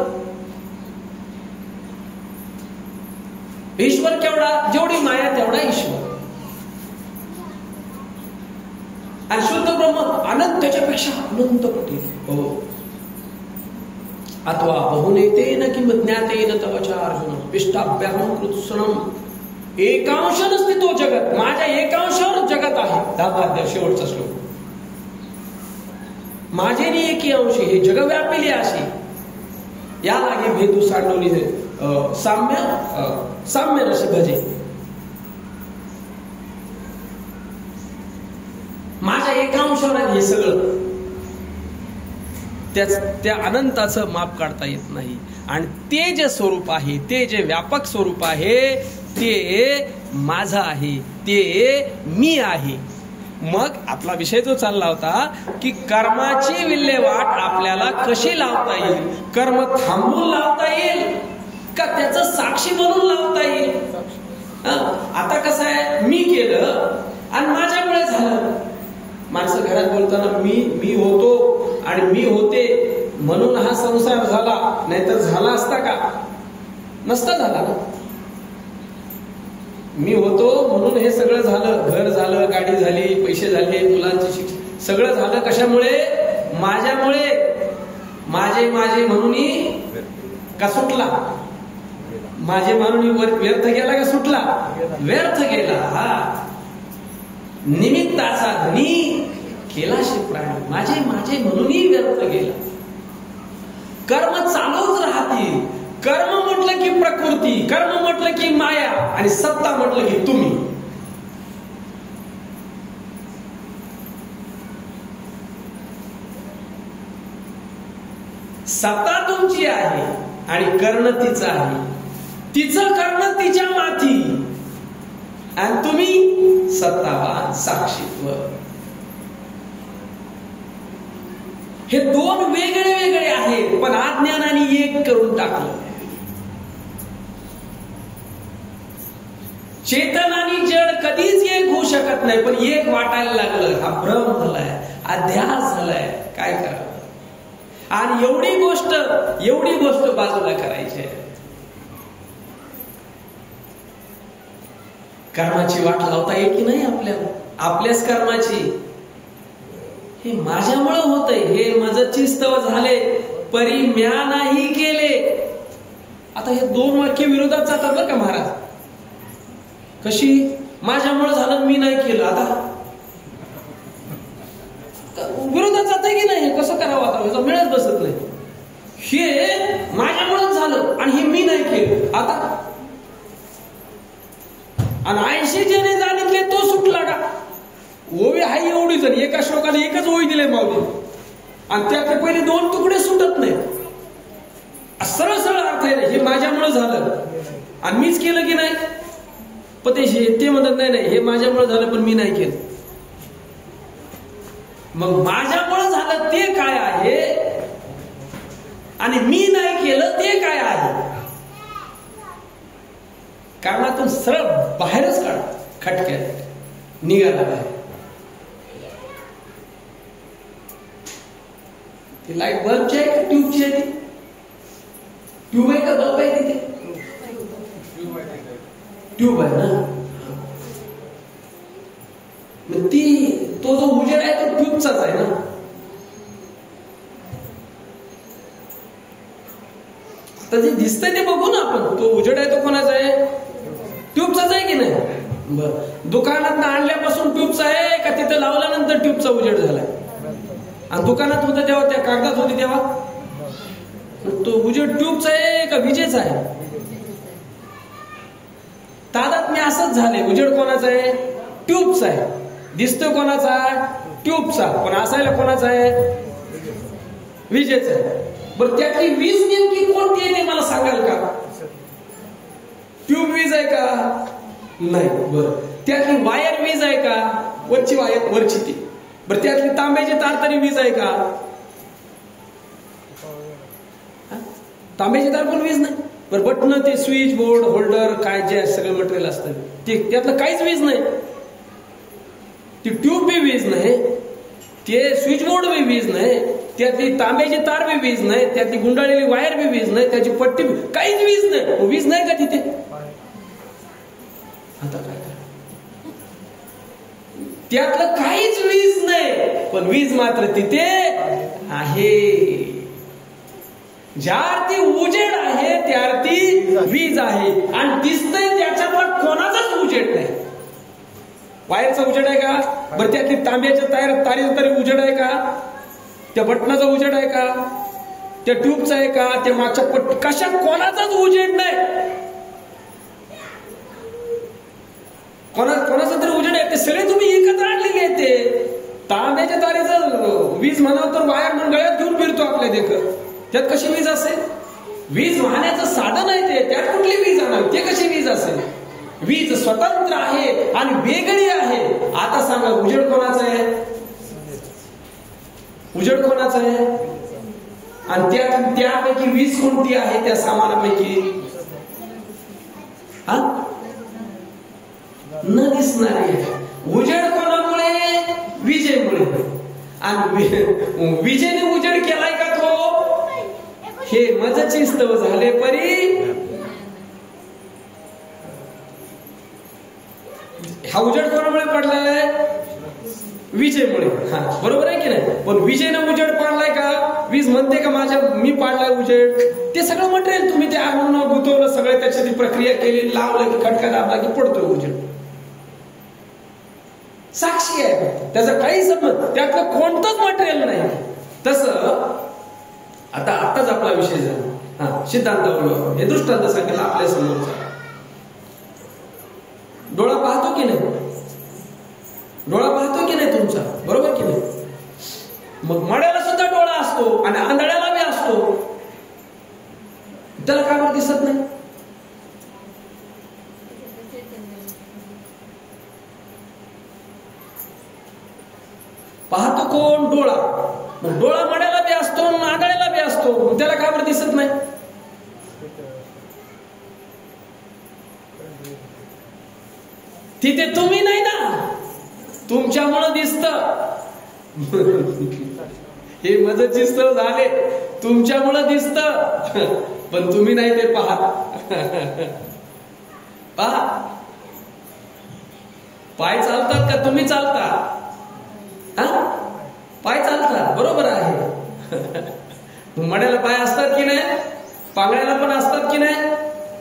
ईश्वर केवढा? जेवढी माया तेवढा ईश्वर. आणि शुद्ध ब्रह्म अनंत, त्याच्यापेक्षा अनंत पटील. हो, अथवा बहुनेतेन किंवा ज्ञातेन तवचा अर्जुन पिष्टाभ्याम कृत्सनम. एकांश नसते तो जगत, माझ्या एकांशावर जगत आहे. 10 शेवटचा श्लोक. माझे एकी अंश हे जग व्यापिले अशी. या लागे भेदू सांडवली साम्य नशी भजे. माझ्या एकांशावर हे सगळं. त्या अनंताचं माप काढता येत नाही. आणि ते जे स्वरूप आहे, ते जे व्यापक स्वरूप आहे, ते माझं आहे, ते मी आहे. मग आपला विषय जो चालला होता की कर्माची विल्हेवाट आपल्याला कशी लावता येईल. कर्म थांबवून लावता येईल का त्याचं साक्षी म्हणून लावता येईल. आता कसं आहे, मी केलं आणि माझ्यामुळे झालं. माणसं घरात बोलताना मी होतो आणि मी होते म्हणून हा संसार झाला, नाहीतर झाला असता का? नसता झाला ना. मी होतो म्हणून हे सगळं झालं. घर झालं, गाडी झाली, पैसे झाले, मुलांचे शिक्षण, सगळं झालं कशामुळे? माझ्यामुळे. माझे म्हणून का सुटला? माझे म्हणून व्यर्थ गेला का सुटला? व्यर्थ गेला. हा निमित्ताचा धनी केला शिवप्राणी. माझे म्हणूनही व्यर्थ गेला. कर्म चालूच राहतील. कर्म म्हटलं की प्रकृती, कर्म म्हटलं की माया, आणि सत्ता म्हटलं की तुम्ही. सत्ता तुमची आहे आणि कर्ण तिचं आहे. तिचं कर्ण तिच्या माथी आणि तुम्ही सत्तावान साक्षीत्व. हे दोन वेगळे वेगळे आहेत, पण अज्ञानाने एक करून टाकलं. चेतन आणि जड कधीच एक होऊ शकत नाही, पण एक वाटायला लागलं. हा भ्रम झालाय, अध्यास झालाय. काय करावं? आणि एवढी गोष्ट बाजूला करायची आहे. कर्माची वाट लावता येईल की नाही आपल्याला? आपल्याच कर्माची. हे माझ्यामुळे होतंय, हे माझं चिस्तव झाले, परी म्या नाही केले. आता हे दोन वाक्य विरोधात जातात बरं का महाराज. कशी? माझ्यामुळे झालं, मी नाही केलं. आता विरोधात जातंय की नाही? कसं करावं? आता मिळत बसत नाही. हे माझ्यामुळेच झालं आणि हे मी नाही केलं. आता आणि 80 जणे जाणीतले तो सुटला का? ओवी हाय एवढी जण, एका श्लोकाला एकच ओवी दिले माऊली, आणि त्यातले पहिले 2 तुकडे सुटत नाही. सरळ सरळ अर्थ आहे. हे माझ्यामुळे झालं आणि मीच केलं की नाही? पण ते म्हणत नाही, हे माझ्यामुळे झालं पण मी नाही केलं. मग माझ्यामुळे झालं ते काय आहे आणि मी नाही केलं ते काय आहे? कर्मातून सरळ बाहेरच काढ, खटक्यात निघाला बाहेर. ती लाईट बल्बची आहे का ट्यूबची आहे? ती ट्यूब आहे का बल्ब आहे? तिथे ट्यूब आहे ना. मग तो जो उजेड आहे तो ट्यूबचाच आहे ना. तर जे दिसतंय ते बघू ना आपण. तो उजेड आहे तो कोणाचा आहे? ट्यूबचाच आहे की नाही? बरं, दुकानात आणल्यापासून ट्यूबचा आहे का तिथे लावल्यानंतर ट्यूबचा उजेड झालाय? आणि दुकानात होतं तेव्हा, त्या कागदात होती तेव्हा, तो उजेड ट्यूबचा आहे का विजेचा आहे? तादात्म्य असंच झाले. उजेड कोणाचा आहे? ट्यूबचा आहे. दिसतोय कोणाचा? ट्यूबचा. पण असायला कोणाचा आहे? विजेचा आहे. बरं, त्यातली वीज नेमकी कोणती आहे ते मला सांगाल का? ट्यूब वीज आहे का? नाही. बरं, त्यातली वायर वीज आहे का? वरची वायर, वरची ती. बरं, त्यातली तांब्याची तार तरी वीज आहे का? तांब्याची तार पण वीज नाही. बरं, बटन, ते स्विच बोर्ड, होल्डर, काय जे सगळं मटेरियल असतं ते, त्यातलं काहीच वीज नाही. ती ट्यूब बी वीज नाही, ते स्विच बोर्ड बी वीज नाही, त्यातली तांब्याची तार बी वीज नाही, त्यातली गुंडाळलेली वायर बी वीज नाही, त्याची पट्टी काहीच वीज नाही. वीज नाही का तिथे? आता काय करा? त्यातलं काहीच वीज नाही, पण वीज मात्र तिथे आहे. ज्यार्थी उजेड आहे त्यार्थी वीज आहे. आणि दिसतंय त्याच्यावर कोणाचाच उजेड नाही. वायरचा उजेड आहे का? बरं, त्यातली तांब्याच्या तारीचा तरी उजेड आहे का? त्या बटनाचा उजेड आहे का? त्या ट्यूबचा आहे का? त्या मागच्या कशा कोणाचाच उजेड नाही. कोणाचा तरी उजेड आहे. ते सगळे तुम्ही एकत्र आणलेले आहेत. ते तांब्याच्या तारीचं वीज म्हणावं तर वायर म्हणून गळ्यात घेऊन फिरतो आपण. आपल्या देखत, त्यात कशी वीज असेल? वीज वाहण्याचं साधन आहे ते, त्यात कुठली वीज आणावी? ते कशी वीज असेल? वीज स्वतंत्र आहे आणि वेगळी आहे. आता सांगा उजेड कोणाचा आहे? उजेड कोणाचा आहे? आणि त्यापैकी वीज कोणती आहे त्या सामानापैकी? न दिसणारी आहे. उजेड कोणामुळे? विजेमुळे. आणि विजेने उजेड केलाय का तो? हे मजची स्तव झाले परी. हा उजेड कोणामुळे पडलाय? विजेमुळे. हा बरोबर आहे की नाही? पण विजेने उजेड पाडलाय का? वीज म्हणते का मी पाडलाय उजेड? ते सगळं मटेरियल तुम्ही ते आणून गुंतवलं, सगळं त्याची ती प्रक्रिया केली, लावलं की खटका दाबला की पडतोय उजेड. साक्षी आहे, त्याचा काही संबंध, त्यातलं कोणतंच मटेरियल नाही. तसं आताच आपला विषय झाला सिद्धांतावर, हे दृष्टांत सांगितलं आपल्या समोरचा. डोळा पाहतो की नाही? डोळा पाहतो की नाही तुमचा? बरोबर की नाही? मग मड्याला सुद्धा डोळा असतो आणि आंधळ्याला बी असतो. त्याला का बरं दिसत नाही? पाहतो कोण? डोळा. मग डोळा मड्याला बी असतो, आंधळ्याला बी असतो, त्याला का बरं दिसत नाही? तिथे तुम्ही नाही ना, तुमच्यामुळं दिसतं. हे मदतची स्थळ झाले, तुमच्यामुळं दिसतं, पण तुम्ही नाही ते पाहत. पहा, पाय चालतात का तुम्ही चालता? पाय चालतात, बरोबर आहे. मड्याला पाय असतात की नाही? पांगळ्याला पण असतात की नाही?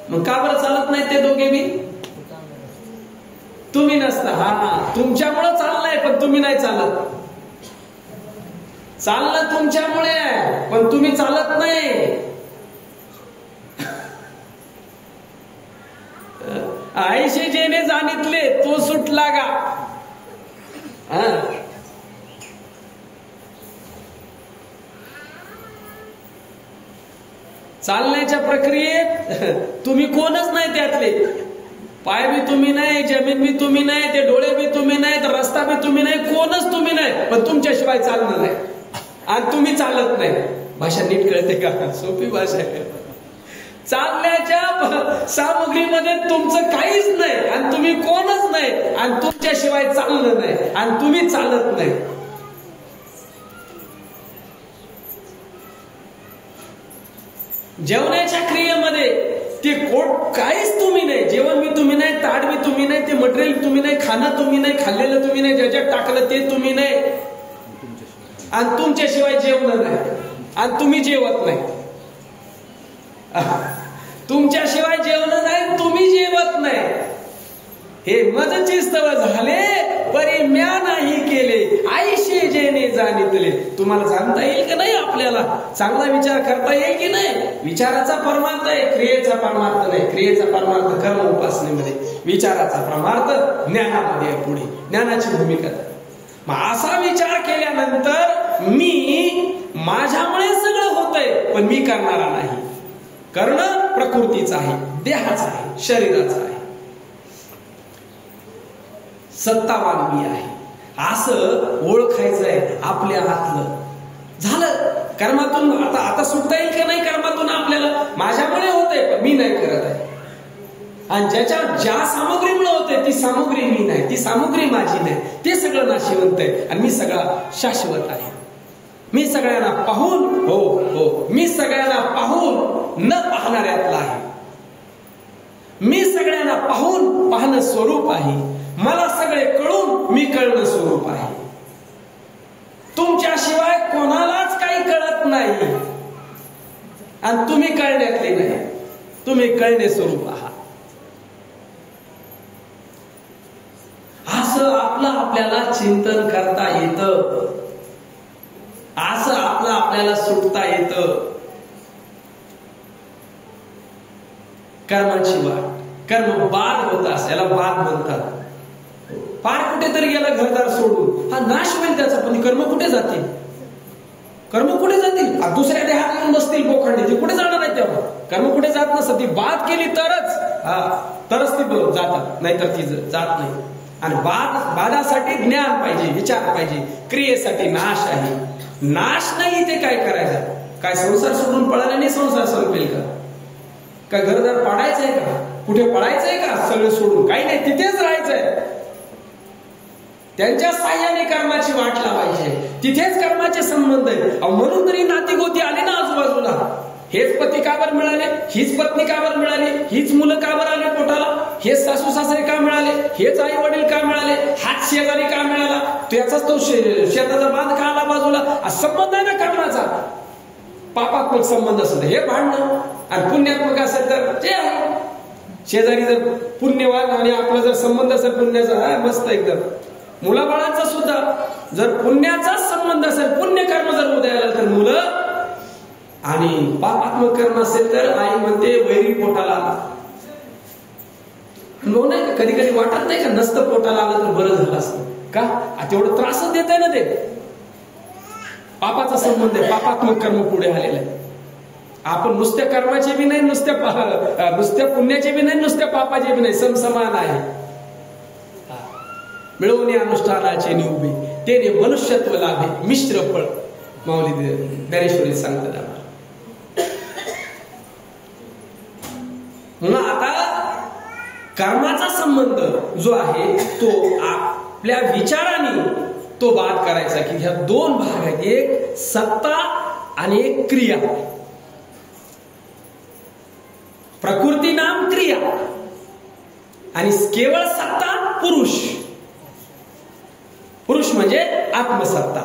मग का बरं चालत नाही ते दोघे बी? तुम्ही नसता. तुमच्यामुळं चाललंय पण तुम्ही नाही चालत. चाललं तुमच्यामुळे आहे पण तुम्ही चालत नाही. आईशी जेने जाणितले तो सुटला गा. चालण्याच्या प्रक्रियेत तुम्ही कोणच नाही त्यातले. पाय बी तुम्ही नाही, जमीन बी तुम्ही नाही, ते डोळे बी तुम्ही नाही, तर रस्ता बी तुम्ही नाही, कोणच तुम्ही नाही. पण तुमच्याशिवाय चालणार नाही आणि तुम्ही चालत नाही. भाषा नीट कळते का? सोपी भाषा आहे. चालण्याच्या सामग्रीमध्ये तुमचं काहीच नाही आणि तुम्ही कोणच नाही आणि तुमच्याशिवाय चाललं नाही आणि तुम्ही चालत नाही. जेवणाच्या क्रियेमध्ये ते काहीच तुम्ही नाही. जेवण बी तुम्ही नाही, ताट बी तुम्ही नाही, ते मटेरियल तुम्ही नाही, खाणं तुम्ही नाही, खाल्लेलं तुम्ही नाही, ज्याच्यात टाकलं ते तुम्ही नाही आणि तुमच्याशिवाय जेवण नाही आणि तुम्ही जेवत नाही. तुमच्याशिवाय जेवण नाही, तुम्ही जेवत नाही. हे मजची स्तव झाले परी म्या नाही केले, आईशी जेने जाणितले. तुम्हाला जाणता येईल का नाही? आपल्याला चांगला विचार करता येईल की नाही? विचाराचा परमार्थ आहे, क्रियेचा परमार्थ नाही. क्रियेचा परमार्थ कर्म उपासनेमध्ये, विचाराचा परमार्थ ज्ञानामध्ये आहे. पुढे ज्ञानाची भूमिका. मग असा विचार केल्यानंतर मी माझ्यामुळे सगळं होतंय पण मी करणारा नाही. करणं प्रकृतीचं आहे, देहाचं आहे, शरीराचं आहे. सत्तावान मी आहे असं ओळखायचं आहे आपल्या हातलं. झालं कर्मातून. आता सुटता येईल का नाही कर्मातून आपल्याला? माझ्यामुळे होतंय पण मी नाही करत आहे. आणि ज्या सामग्रीमुळे होते ती सामग्री मी नाही, ती सामग्री माझी नाही, ते सगळं नाशिवंत आहे आणि मी सगळा शाश्वत आहे. मी सगळ्यांना पाहून मी सगळ्यांना पाहून न पाहणाऱ्यातला आहे. मी सगळ्यांना पाहून पाहणं स्वरूप आहे. मला सगळे कळून मी कळणं स्वरूप आहे. तुमच्याशिवाय कोणालाच काही कळत नाही आणि तुम्ही कळण्यातले नाही. तुम्ही कळणे स्वरूप आहात. असं आपल्याला चिंतन करता येतं. असं आपल्याला सुटता येतं. कर्माची वाट, कर्म बाद होता, याला बाद म्हणतात. पार कुठेतरी गेला घरदार सोडून, हा नाश होईल त्याचा, पण कर्म कुठे जातील? कर्म कुठे जातील? दुसऱ्या देहात येऊन बसतील पोखंडी, ते कुठे जाणार आहे तेव्हा? कर्म कुठे जात नसतं. ती बात केली तरच ती जातात, नाहीतर ती जात नाही. आणि बाधासाठी ज्ञान पाहिजे, विचार पाहिजे. क्रियेसाठी नाश आहे. नाश नाही ते काय करायचं? काय संसार सोडून पळाल्याने संसार संपेल का? काय घरदार पाडायचंय का? कुठे पळायचंय का? सगळं सोडून काही नाही, तिथेच राहायचंय. त्यांच्या साह्याने कर्माची वाट लावायची, तिथेच कर्माचे संबंध आहेत. म्हणून तरी नातीगोती आली ना आजूबाजूला. हेच पती का बरं मिळाले? हीच पत्नी का बरं मिळाली? हीच मुलं का बरं आली पोटाला? हेच सासू सासरे का मिळाले? हेच आई वडील का मिळाले? हाच शेजारी का मिळाला? त्याचाच तो शेताचा बांध का आला बाजूला? संबंध आहे ना कर्माचा. पापात्मक संबंध असेल हे भांडणं, आणि पुण्यात्मक असेल तर ते आहे. शेजारी जर पुण्यवान आणि आपला जर संबंध असेल पुण्याचा, मस्त एकदम. मुलाबाळांचा सुद्धा जर पुण्याचाच संबंध असेल, पुण्य कर्म जर उदयाला तर मुलं, आणि पापात्मक कर्म असेल तर आई म्हणते वैरी पोटाला आला. नाही का कधी कधी वाटत नाही का, नसतं पोटाला आलं तर बरं झालं असतं का? तेवढं त्रासच देत आहे ना ते. पापाचा संबंध आहे, पापात्मक कर्म पुढे आलेलं आहे. आपण नुसत्या कर्माचे बी नाही, नुसत्या पुण्याचे बी नाही, नुसत्या पापाचे बी नाही, समसमान आहे. मिळवणे अनुष्ठानाचे निउभे तेने मनुष्यत्व लाभे मिश्र फळ, माऊली ज्ञानेश्वरी सांगतात आम्हाला. म्हणून आता कर्माचा संबंध जो आहे तो आपल्या विचाराने तो बाद करायचा, की ह्या दोन भाग आहेत, एक सत्ता आणि एक क्रिया. प्रकृती नाम क्रिया आणि केवळ सत्ता पुरुष. पुरुष म्हणजे आत्मसत्ता.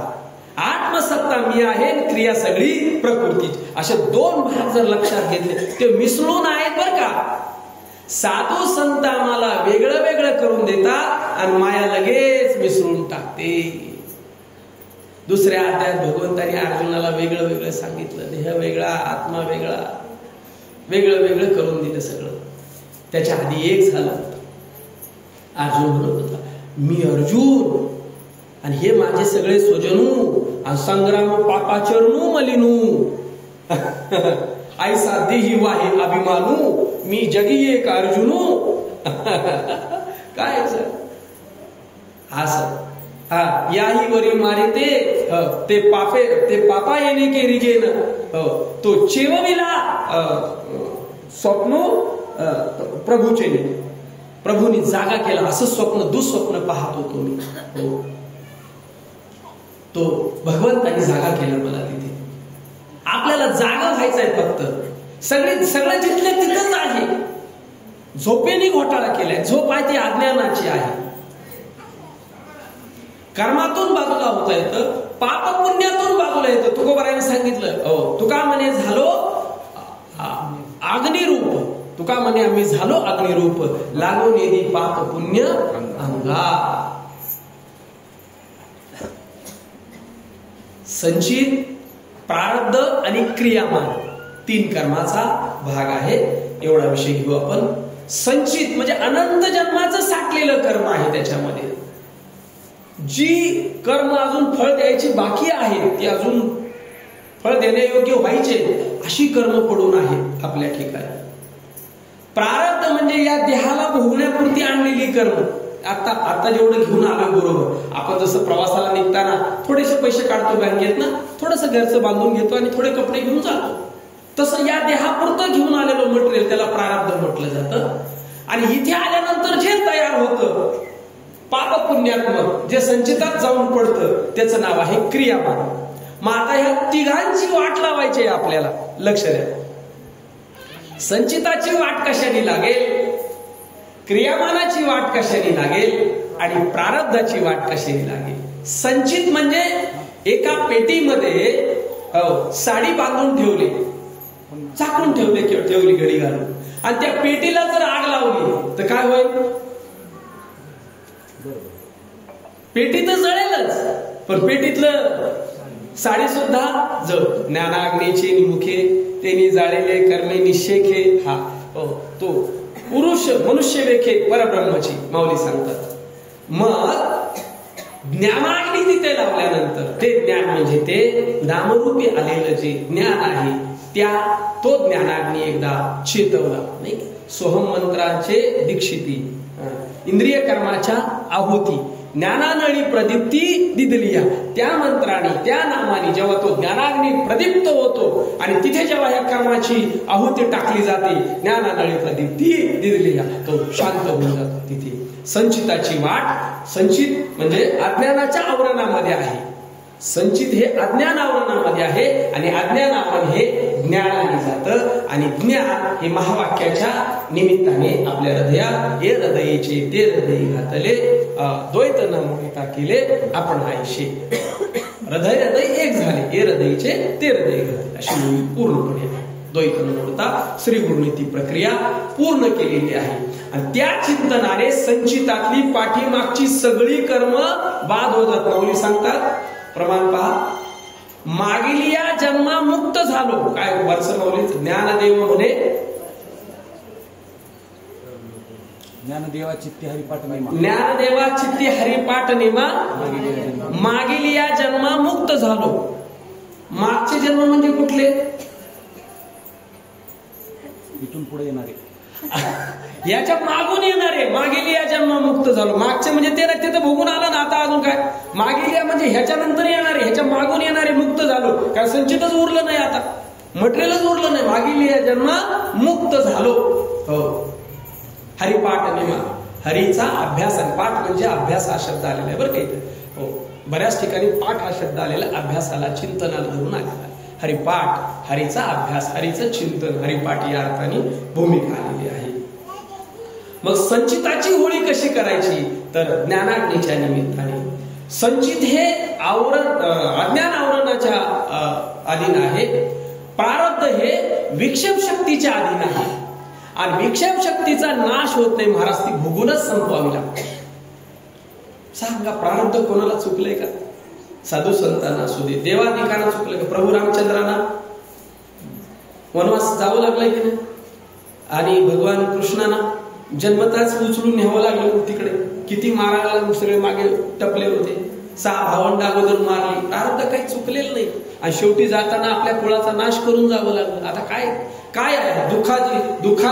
आत्मसत्ता मी आहे, क्रिया सगळी प्रकृती. असे दोन भाग जर लक्षात घेतले ते मिसळून आहेत बर का. साधू संत आम्हाला वेगळं वेगळं करून देतात आणि माया लगेच मिसळून टाकते. दुसऱ्या अध्यायात भगवंतांनी अर्जुनाला वेगळं वेगळं सांगितलं. देह वेगळा, आत्मा वेगळा, वेगळं वेगळं करून दिलं सगळं. त्याच्या आधी एक झालं. अर्जुन म्हणत होता मी अर्जुन आणि हे माझे सगळे स्वजनू, संग्राम पापाचरणू मलिनू, ऐसा देही वाहे अभिमानू, मी जगी एक अर्जुनू. काय असं याही वरी मारे ते पापा येणे के रिगेन, तो चेवविला स्वप्नो प्रभूचे, प्रभूंनी जागा केला असं स्वप्न दुःस्वप्न पाहत होतो मी. तो भगवंतांनी जागा केला मला तिथे. आपल्याला जागा व्हायचंय फक्त. सगळं जिथले तिथंच आहे. झोपेने घोटाळा केलाय. झोप आहे ती अज्ञानाची आहे. कर्मातून बाजूला होता येतं, पाप पुण्यातून बाजूला येतं. तुकोबारायने सांगितलं, तुका म्हणे झालो अग्निरूप, तुका म्हणे आम्ही झालो अग्निरूप, लागो नेदी पाप पुण्य अंगा. संचित, प्रारब्ध आणि क्रियामान तीन कर्माचा भाग आहे. एवढा विषय घेऊ आपण. संचित म्हणजे अनंत जन्माचं साठलेलं कर्म आहे. त्याच्यामध्ये जी कर्म अजून फळ द्यायची बाकी आहे, ती अजून फळ देण्यायोग्य व्हायचे अशी कर्म पडून आहेत आपल्या ठिकाणी. प्रारब्ध म्हणजे या देहाला भोगण्यापुरती आणलेली कर्म. आता जेवढं घेऊन आलो बरोबर. आपण जसं प्रवासाला निघताना थोडेसे पैसे काढतो बँकेत ना, थोडंसं घरचं बांधून घेतो आणि थोडे कपडे घेऊन जातो, तसं या देहापुरतं घेऊन आलेलं मटेरियल त्याला प्रारब्ध म्हटलं जातं. आणि इथे आल्यानंतर जे तयार होतं पाप पुण्यात्मक, जे संचितात जाऊन पडतं, त्याचं नाव आहे क्रियामान. मग आता ह्या तिघांची वाट लावायची आहे आपल्याला. लक्ष द्या. संचिताची वाट कशाने लागेल, क्रियामानाची वाट कशाने लागेल आणि प्रारब्धाची वाट कशाने लागेल. संचित म्हणजे एका पेटीमध्ये साडी बांधून ठेवली, झाकून ठेवली घडी घालून, आणि त्या पेटीला जर आग लावली तर काय होईल? पेटी तर जळेलच, पण पेटीतलं साडी सुद्धा जळ. ज्ञानाग्नीचे निमुखे तेनी जाळेले कर्मे निशेखे. हा तो पुरुष मनुष्य वेखे परब्रह्मची माऊली सांगतात. मग ज्ञानाग्नी तिथे लावल्यानंतर ते ज्ञान म्हणजे ते नामरूपी आलेलं जे ज्ञान आहे तो ज्ञानाग्नी एकदा चेतवला नाही. सोहम मंत्राचे दीक्षिती, इंद्रिय कर्माच्या आहुती, ज्ञानानळी प्रदीप्ती दिदलिया, त्या मंत्राने त्या नामाने जेव्हा तो ज्ञानाग्नी प्रदीप्त होतो आणि तिथे जेव्हा या कर्माची आहुती टाकली जाते, ज्ञानानळी प्रदीप्ती दिदलिया, तो शांत होऊन जातो. तिथे संचिताची वाट, संचित म्हणजे अज्ञानाच्या आवरणामध्ये आहे, संचित हे अज्ञान आवरणामध्ये आहे आणि अज्ञान आवरण हे ज्ञानाने जातं आणि ज्ञान हे महावाक्याच्या निमित्ताने आपल्या हृदयात हे हृदयीचे ते हृदयी घातले, द्वैत न मोहिता केले आपण आयशे. हृदय हृदय एक झाले, हे हृदयीचे ते हृदय घातले, अशी मूळ पूर्णपणे द्वैत न मोडता श्री गुरुनी ती प्रक्रिया पूर्ण केलेली आहे. आणि त्या चिंतनाने संचितातली पाठीमागची सगळी कर्म बाद होतात. माऊली सांगतात, प्रमाण पहा, मागील या जन्मा मुक्त झालो. काय वर्ष माऊलीच ज्ञानदेव म्हणे, ज्ञानदेवा चित्ती हरिपाठ नेमा, ज्ञानदेवा चित्ती हरिपाठ नेमा, मागील या जन्मा मुक्त झालो. मागचे जन्म म्हणजे कुठले? इथून पुढे येणारे, याच्या मागून येणारे. मागील या जन्म मुक्त झालो, मागचे म्हणजे ते तिथं भोगून आला ना, आता अजून काय मागील या म्हणजे ह्याच्या नंतर येणारे, ह्याच्या मागून येणारे मुक्त झालो. काय संचितच उरलं नाही, आता मटेरियलच उरलं नाही. मागील या जन्म मुक्त झालो. हो, हरिपाठ नेमा, हरीचा अभ्यास. पाठ म्हणजे अभ्यास हा शब्द आलेला आहे बरं का इथे. हो, बऱ्याच ठिकाणी पाठ हा शब्द आलेला अभ्यासाला, चिंतनाला धरून आलेला आहे. हरिपाठ, हरीचा अभ्यास, हरीचं चिंतन, हरिपाठ या अर्थाने भूमिका आलेली आहे. मग संचिताची होळी कशी करायची? तर ज्ञानाग्नीच्या निमित्ताने. संचित हे आवरण अज्ञान आवरणाच्या अधीन आहे, प्रारब्ध हे विक्षेप शक्तीच्या अधीन आहे आणि विक्षेप शक्तीचा नाश होत नाही महाराज, ती भोगूनच संपवावी लागते. सांगा, प्रारब्ध कोणाला चुकलंय का? साधू संतांना असू दे, देवादिकांना चुकलं का? प्रभू रामचंद्रांना वनवास जावं लागलंय की नाही? आणि भगवान कृष्णांना जन्मताच उचलून न्यावं लागलं तिकडे, किती मारायला सगळे मागे टपले होते, 6 भावंड अगोदर मारली. प्रारब्ध काही चुकलेलं नाही आणि शेवटी जाताना आपल्या कुळाचा नाश करून जावं लागलं. आता काय आहे? दुःख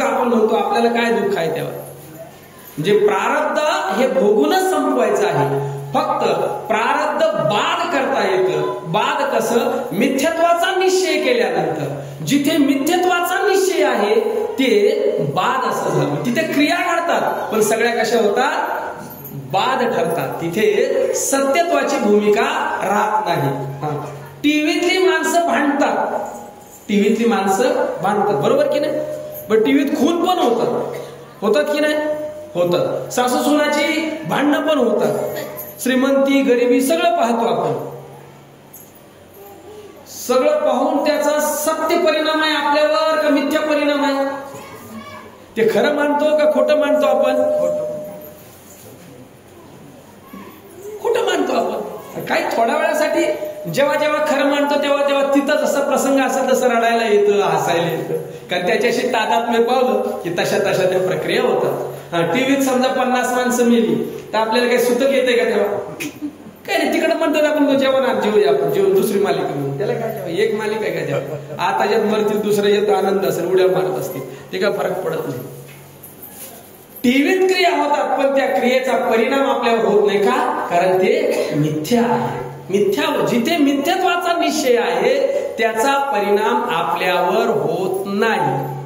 आपण म्हणतो, आपल्याला काय दुःख आहे तेव्हा? म्हणजे प्रारब्ध हे भोगूनच संपवायचं आहे. फक्त प्रारब्ध बाद करता येतं. बाद कसं? मिथ्यत्वाचा निश्चय केल्यानंतर. जिथे मिथ्यत्वाचा निश्चय आहे ते बाद असं झालं. तिथे क्रिया घडतात पण सगळ्या कशा होतात? बाद ठरतात. तिथे सत्यत्वाची भूमिका राहत नाही. टीव्हीतली माणसं भांडतात, टीव्हीतली माणसं भांडतात, बरोबर की नाही? पण टीव्हीत खून पण होतात की नाही? होतात. सासू सुनाची भांडणं पण होतात. श्रीमंती गरिबी सगळं पाहतो आपण. सगळं पाहून त्याचा सत्य परिणाम आहे आपल्यावर का मिथ्या परिणाम आहे? ते खरं मानतो का खोटं मानतो आपण? खोटं मानतो आपण. काही थोड्या वेळासाठी जेव्हा जेव्हा खरं मानतो तेव्हा तेव्हा तिथं जसा प्रसंग असा तसं रडायला येतं, हसायला येतं. कारण त्याच्याशी तादात्म्य पावलं की तशा त्या प्रक्रिया होतात. टीव्हीत समजा 50 माणसं मिली तर आपल्याला काही सुतक येते का तेव्हा? काय नाही, तिकडे म्हणतात आपण जेवण जेवूया, आपण जेवण दुसरी मालिका म्हणून. त्याला काय तेव्हा एक मालिका आहे का तेव्हा? आता ज्यात मरतील दुसऱ्या येत आनंद असेल, उड्या मारत असतील, ते काय फरक पडत नाही. टीव्हीत क्रिया होतात पण त्या क्रियेचा परिणाम आपल्यावर होत नाही का? कारण ते मिथ्या आहे. जिथे मिथ्यत्वाचा निश्चय आहे त्याचा परिणाम आपल्यावर होत नाही.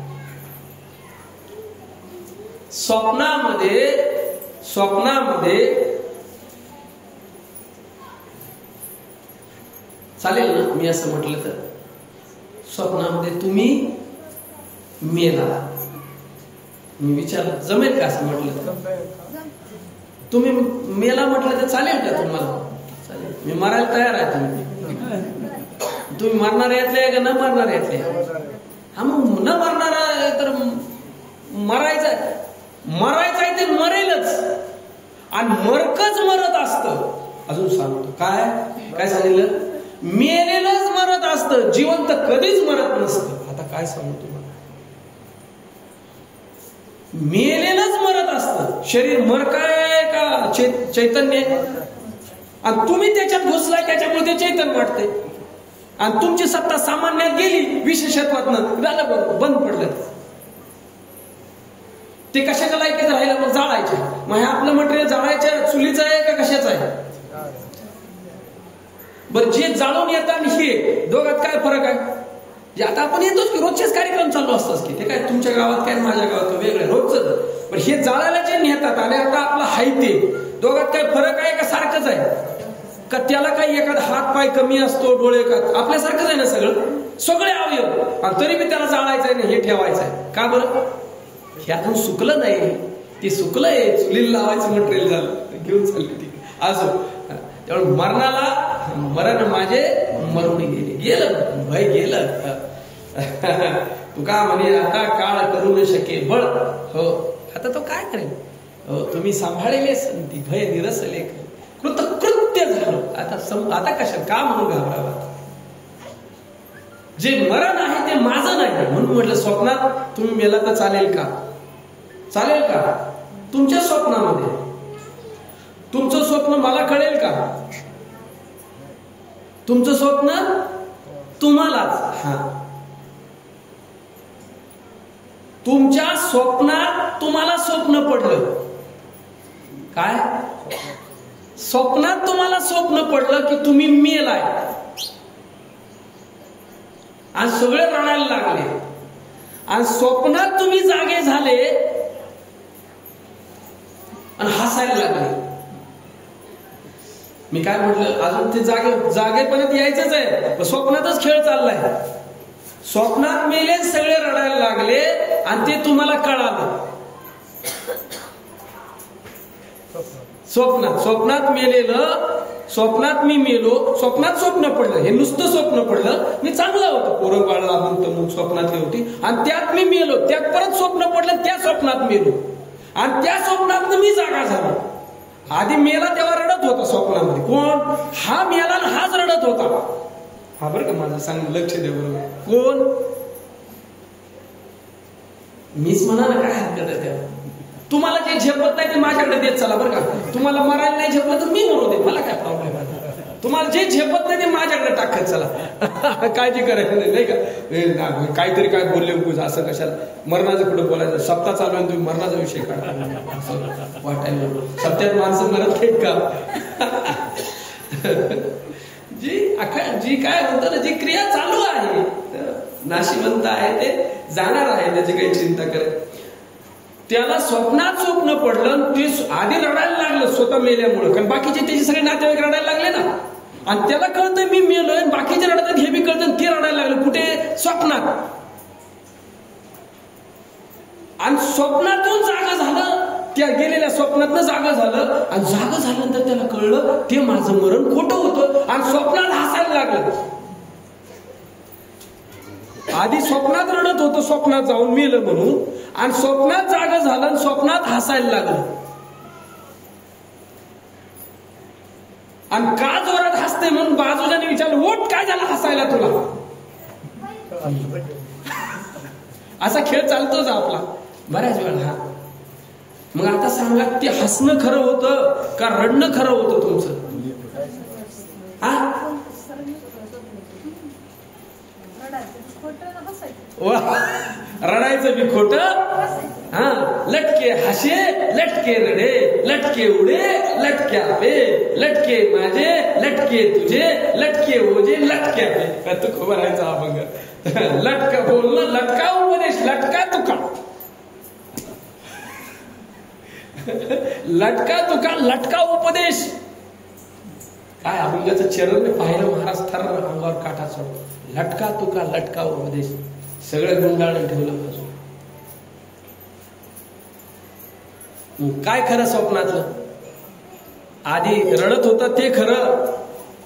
स्वप्नामध्ये चालेल ना मी असं म्हटलं तर? स्वप्नामध्ये तुम्ही मेला, मी विचारलं जमेल का असं म्हटलं तर? तुम्ही मेला म्हटलं तर चालेल का तुम्हाला? चालेल, मी मरायला तयार आहे. तुम्ही मरणार यातले का न मरणार यातले? हा, मग न मरणारा तर मरायचं आहे ते मरेलच आणि मरकच मरत असतं. अजून सांगतो काय सांगितलं? मेलेलंच मरत असतं, जिवंत कधीच मरत नसतं. आता काय सांगू तुम्हाला? मेलेलंच मरत असतं. शरीर मर काय का चैतन्य आहे, आणि तुम्ही त्याच्यात घुसलाय त्याच्यामुळे ते चैतन्य वाटते. आणि तुमची सत्ता सामान्यात गेली विशेषत्वातनं झालं, बरोबर बंद पडलं. ते कशाच्या लायकीत राहिलं, मग जाळायचे. मग हे आपलं मटेरियल जाळायच्या चुलीचं आहे का कशाचं आहे? बरं, जे जाळून येतात आणि हे दोघात काय फरक आहे? जे आता आपण येतोच की रोजचेच कार्यक्रम चालू असतात की, ते काय तुमच्या गावात काय माझ्या गावात वेगळं रोजच. पण हे जाळायला जे नेतात आणि आता आपलं हाय ते दोघात काय फरक आहे का सारखंच आहे? का त्याला काही एखादा हात पाय कमी असतो, डोळे का आपल्यासारखंच आहे ना सगळं, सगळे अवयव, आणि तरी बी त्याला जाळायचं आहे ना हे ठेवायचं आहे का बरं? हे अजून सुकलं नाही, ते सुकलंय, चुलीला लावायचं मटेरियल झालं, घेऊन चालले ती असो. त्यामुळे मरणाला मरण माझे मरून गेले, गेलं भय गेलं. तुका म्हणे आता काळ करू न शके बळ. हो, आता तो काय करेल? हो, तुम्ही सांभाळले संती भय निरसले, कृत्य झालो. आता कशा का म्हणून घाबरावा? जे मरण आहे ते माझं नाही. म्हणून म्हटलं स्वप्नात तुम्ही मेला तर चालेल का? चालेल का? तुमच्या स्वप्नामध्ये तुमचं स्वप्न मला कळेल का? तुमचं स्वप्न तुम्हालाच. हा, तुमच्या स्वप्नात तुम्हाला स्वप्न पडलं. काय स्वप्नात तुम्हाला स्वप्न पडलं की तुम्ही मेलाय, आणि सगळे रडायला लागले. आणि स्वप्नात तुम्ही जागे झाले आणि हसायला लागले. मी काय म्हटलं, अजून ते जागेपर्यंत यायचंच आहे, स्वप्नातच खेळ चाललाय. स्वप्नात मेले, सगळे रडायला लागले, आणि ते तुम्हाला कळालं. स्वप्नात मेलेलं, स्वप्नात मी मेलो, स्वप्नात स्वप्न पडलं. हे नुसतं स्वप्न पडलं, मी चांगला होतो, पोरं बाळ लागून तर मग स्वप्नातली होती, आणि त्यात मी मेलो. त्यात परत स्वप्न पडलं, त्या स्वप्नात मेलो, आणि त्या स्वप्नात मी जागा झालो. आधी मेला तेव्हा रडत होता स्वप्नामध्ये. कोण? हा मेला आणि हाच रडत होता. हा बरं का, माझं सांग, लक्ष दे बरोबर. कोण? मीच म्हणा ना, काय हरकत आहे त्या. तुम्हाला जे झेपत नाही ते माझ्याकडे देत चला बरं का. तुम्हाला मरायला नाही झेपलं तर मी मरू दे, मला काय प्रॉब्लेम आहे. तुम्हाला जे झेपत नाही ते माझ्याकडे टाकत चला, काळजी करायची नाही का. काहीतरी काय बोलले असं कशाला, मरणाचं कुठं बोलायचं? सप्ताह चालू आहे, तुम्ही मरणाचा विषय काढता वाटायला. सप्त्यात माणसं मरत नाहीत का? जी काय म्हणतो ना, जी क्रिया चालू आहे, नाशिवंत आहे, ते जाणार आहे, त्याची काही चिंता करत. त्याला स्वप्नात स्वप्न पडलं, ते आधी रडायला लागलं स्वतः मेल्यामुळं, कारण बाकीचे त्याचे सगळे नातेवाईक रडायला लागले ना, आणि त्याला कळतंय मी मेलोय, बाकीचे रडतात हे बी कळतं, ते रडायला लागलं. कुठे? स्वप्नात. आणि स्वप्नातून जागा झालं, त्या गेलेल्या स्वप्नातनं जागा झालं, आणि जागा झाल्यानंतर त्याला कळलं ते माझं मरण खोटं होतं, आणि स्वप्नात हसायला लागलं. आधी स्वप्नात रडत होतं, स्वप्नात जाऊन मेलं म्हणून, आणि स्वप्नात जागा झालं, आणि स्वप्नात हसायला लागलं. आणि का जोरात हसते म्हणून बाजूच्याने विचारलं, ओट काय झालं हसायला तुला? असा खेळ चालतोच आपला बऱ्याच वेळा. हा, मग आता सांगा, ते हसणं खरं होतं का रडणं खरं होतं तुमचं? हा, रडायचं बी खोट. हा, लटके हसे, लटके रडे, लटके उडे, लटक्या पे, लटके माझे, लटके तुझे, लटके ओझे, लटक्या पे. तू खबर राहायचा अभंग. लटका बोलणं, लटका उपदेश, लटका तुका, लटका तुका, लटका उपदेश. काय अभंगाचं चरण पाहिलं महाराज थर अंगावर काठा सोडतो. लटका तुका, लटका उपदेश, सगळं गुंडाळून ठेवलं बाजू. काय खरं स्वप्नातलं? आधी रडत होता ते खरं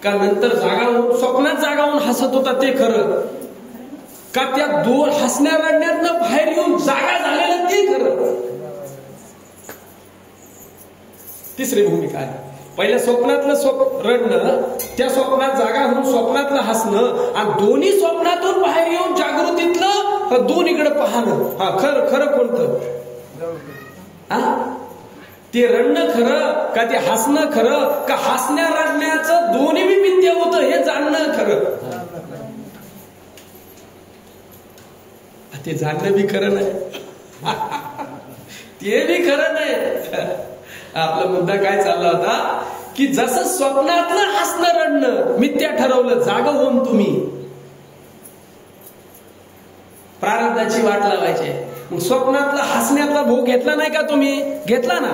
का नंतर जागावून स्वप्नात जागावून हसत होता ते खरं का त्या दोन हसण्या रडण्यातनं बाहेर येऊन जागा झालेलं ते खरं? तिसरी भूमिका आहे. पहिल्या स्वप्नातलं रडणं, त्या स्वप्नात जागा होऊन स्वप्नातलं हसणं, आणि दोन्ही स्वप्नातून बाहेर येऊन जागृतीतलं दोन्हीकडे पाहणं. हा, खरं खरं कोणतं? ते रडणं खरं का ते हसणं खरं का हसण्या रडण्याचं दोन्ही बी मिथ्या होतं हे जाणणं खरं? ते जाणणं बी खरं नाही, ते बी खरं नाही. आपला मुद्दा काय चालला होता की जसं स्वप्नातलं हसणं रडणं मिथ्या ठरवलं, जाग होऊन तुम्ही प्रारब्धाची वाट लावायची. मग स्वप्नातला हसण्याचा भोग घेतला नाही का तुम्ही? घेतला ना.